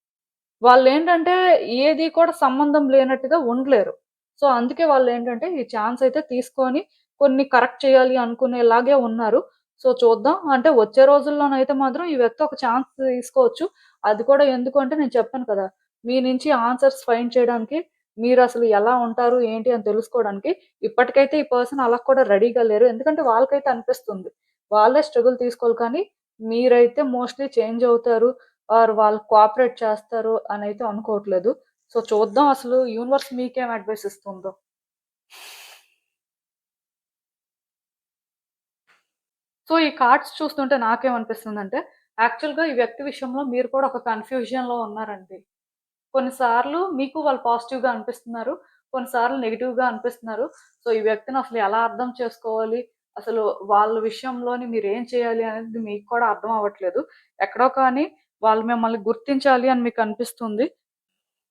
వాళ్ళేంటంటే ఏది కూడా సంబంధం లేనట్టుగా ఉండలేరు. సో, అందుకే వాళ్ళేంటంటే ఈ ఛాన్స్ అయితే తీసుకొని కొన్ని కరెక్ట్ చేయాలి అనుకునేలాగే ఉన్నారు. సో, చూద్దాం. అంటే వచ్చే రోజుల్లోనైతే మాత్రం ఈ వ్యక్తి ఒక ఛాన్స్ తీసుకోవచ్చు. అది కూడా ఎందుకు అంటే నేను చెప్పాను కదా! మీ నుంచి ఆన్సర్స్ ఫైండ్ చేయడానికి మీరసలు ఎలా ఉంటారు, ఏంటి అని తెలుసుకోవడానికి ఇప్పటికైతే ఈ పర్సన్ అలా కూడా రెడీగా లేరు. ఎందుకంటే వాళ్ళకైతే అనిపిస్తుంది. వాళ్ళే స్ట్రగుల్ తీసుకోవాలి కానీ మీరైతే మోస్ట్‌లీ చేంజ్ అవుతారు. ఆర్ వాళ్ళు కోఆపరేట్ చేస్తారు అనైతే అనుకోవట్లేదు. సో, చూద్దాం అసలు యూనివర్స్ మీకేం అడ్వైస్ ఇస్తుందో. సో, ఈ కార్డ్స్ చూస్తుంటే నాకేమనిపిస్తుందంటే, యాక్చువల్‌గా ఈ వ్యక్తి విషయంలో మీరు కూడా ఒక కన్‌ఫ్యూజన్‌లో ఉన్నారండి. కొన్నిసార్లు మీకు వాళ్ళు పాజిటివ్‌గా అనిపిస్తున్నారు. కొన్నిసార్లు నెగెటివ్‌గా అనిపిస్తున్నారు. సో, ఈ వ్యక్తిని అసలు ఎలా అర్థం చేసుకోవాలి? అసలు వాళ్ళ విషయంలోని మీరేం చేయాలి అనేది మీకు కూడా అర్థం అవ్వట్లేదు. ఎక్కడో కానీ వాళ్ళు మిమ్మల్ని గుర్తించాలి అని మీకనిపిస్తుంది.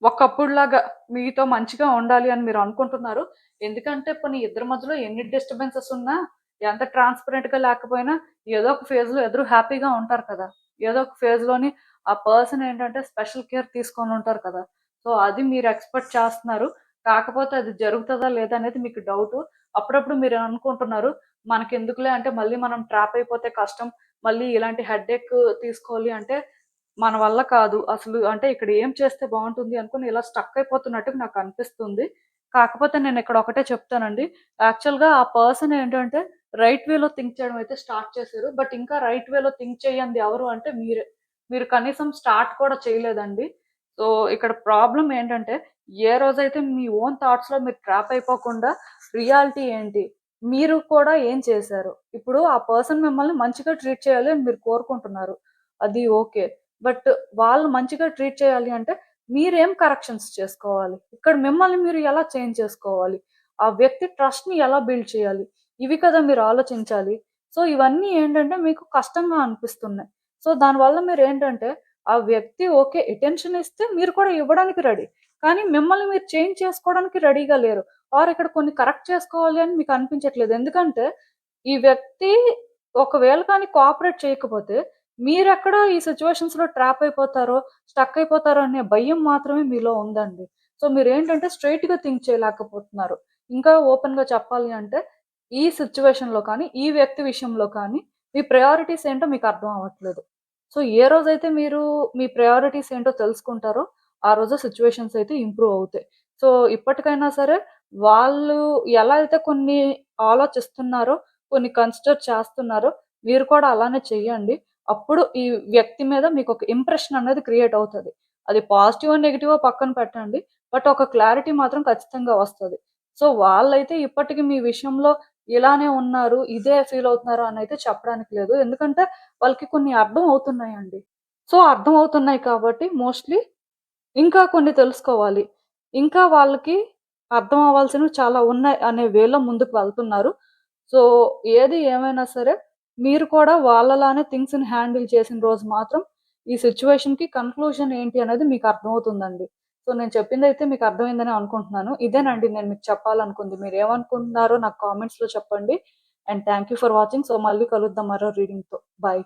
ఒకప్పుడులాగా మీతో మంచిగా ఉండాలి అని మీరనుకుంటున్నారు. ఎందుకంటే పోనీ ఇద్దరి మధ్యలో ఎన్ని డిస్టర్బెన్సెస్ ఉన్నా, ఎంత ట్రాన్స్‌పరెంట్‌గా లేకపోయినా ఏదో ఒక ఫేజ్‌లో ఇద్దరు హ్యాపీగా ఉంటారు కదా! ఏదో ఒక ఫేజ్‌లోని ఆ పర్సన్ ఏంటంటే స్పెషల్ కేర్ తీసుకొనుంటారు కదా! సో, అది మీరు ఎక్స్‌పెక్ట్ చేస్తున్నారు. కాకపోతే అది జరుగుతదా లేదా అనేది మీకు డౌటు. అప్పుడప్పుడు మీరు అనుకుంటున్నారు, మనకెందుకులే అంటే మళ్ళీ మనం ట్రాప్ అయిపోతే కష్టం. మళ్ళీ ఇలాంటి హెడ్‌ఏక్ తీసుకోవాలి అంటే మన వల్ల కాదు. అసలు అంటే ఇక్కడ ఏం చేస్తే బావుంటుంది అనుకోని ఇలా స్టక్ అయిపోతున్నట్టుగా నాకనిపిస్తుంది. కాకపోతే నేనిక్కడ ఒకటే చెప్తానండి. యాక్చువల్‌గా ఆ పర్సన్ ఏంటంటే రైట్ వేలో థింక్ చేయడం అయితే స్టార్ట్ చేశారు. బట్ ఇంకా రైట్ వేలో థింక్ చేయంది ఎవరు అంటే మీరే. మీరు కనీసం స్టార్ట్ కూడా చేయలేదండి. సో, ఇక్కడ ప్రాబ్లమ్ ఏంటంటే ఏ రోజైతే మీ ఓన్ థాట్స్‌లో మీరు ట్రాప్ అయిపోకుండా రియాలిటీ ఏంటి? మీరు కూడా ఏం చేశారు? ఇప్పుడు ఆ పర్సన్ మిమ్మల్ని మంచిగా ట్రీట్ చేయాలి అని మీరు కోరుకుంటున్నారు. అది ఓకే. బట్ వాళ్ళు మంచిగా ట్రీట్ చేయాలి అంటే మీరేం కరెక్షన్స్ చేసుకోవాలి? ఇక్కడ మిమ్మల్ని మీరు ఎలా చేంజ్ చేసుకోవాలి? ఆ వ్యక్తి ట్రస్ట్‌ని ఎలా బిల్డ్ చేయాలి? ఇవి కదా మీరు ఆలోచించాలి. సో, ఇవన్నీ ఏంటంటే మీకు కష్టంగా అనిపిస్తున్నాయి. సో, దానివల్ల మీరేంటంటే ఆ వ్యక్తి ఓకే. అటెన్షన్ ఇస్తే మీరు కూడా ఇవ్వడానికి రెడీ. కానీ మిమ్మల్ని మీరు చేంజ్ చేసుకోవడానికి రెడీగా లేరు. ఆర్ ఇక్కడ కొన్ని కరెక్ట్ చేసుకోవాలి అని మీకు అనిపించట్లేదు. ఎందుకంటే ఈ వ్యక్తి ఒకవేళ కానీ కోఆపరేట్ చేయకపోతే మీరెక్కడ ఈ సిట్యుయేషన్స్‌లో ట్రాప్ అయిపోతారో, స్టక్ అయిపోతారో అనే భయం మాత్రమే మీలో ఉందండి. సో, మీరేంటంటే స్ట్రెయిట్‌గా థింక్ చేయలేకపోతున్నారు. ఇంకా ఓపెన్‌గా చెప్పాలి అంటే, ఈ సిట్యుయేషన్‌లో కానీ, ఈ వ్యక్తి విషయంలో కానీ, మీ ప్రయారిటీస్ ఏంటో మీకు అర్థం అవ్వట్లేదు. సో, ఏ రోజైతే మీరు మీ ప్రయారిటీస్ ఏంటో తెలుసుకుంటారో, ఆ రోజు సిట్యుయేషన్స్ అయితే ఇంప్రూవ్ అవుతాయి. సో, ఇప్పటికైనా సరే వాళ్ళు ఎలా అయితే కొన్ని ఆలోచిస్తున్నారో, కొన్ని కన్సిడర్ చేస్తున్నారో, మీరు కూడా అలానే చెయ్యండి. అప్పుడు ఈ వ్యక్తి మీద మీకొక ఇంప్రెషన్ అనేది క్రియేట్ అవుతది. అది పాజిటివో, నెగెటివో పక్కన పెట్టండి. బట్ ఒక క్లారిటీ మాత్రం ఖచ్చితంగా వస్తది. సో, వాళ్ళైతే ఇప్పటికి మీ విషయంలో ఇలానే ఉన్నారు, ఇదే ఫీల్ అవుతున్నారు అనైతే చెప్పడానికి లేదు. ఎందుకంటే వాళ్ళకి కొన్ని అర్థం అవుతున్నాయండి. సో, అర్థం అవుతున్నాయి కాబట్టి మోస్ట్‌లీ ఇంకా కొన్ని తెలుసుకోవాలి. ఇంకా వాళ్ళకి అర్థం అవ్వాల్సినవి చాలా ఉన్నాయి అనే వేలో ముందుకు వెళ్తున్నారు. సో, ఏది ఏమైనా సరే మీరు కూడా వాళ్ళలానే థింగ్స్‌ని హ్యాండిల్ చేసిన రోజు మాత్రం ఈ సిట్యుయేషన్‌కి కన్క్లూజన్ ఏంటి అనేది మీకు అర్థమవుతుందండి. సో, నేను చెప్పిందైతే మీకు అర్థమైందని అనుకుంటున్నాను. ఇదేనండి నేను మీకు చెప్పాలనుకుంది. మీరేమనుకుంటున్నారో నాకు కామెంట్స్‌లో చెప్పండి. And thank you for watching. So, మళ్ళీ కలుద్దాం మరో రీడింగ్‌తో. బై.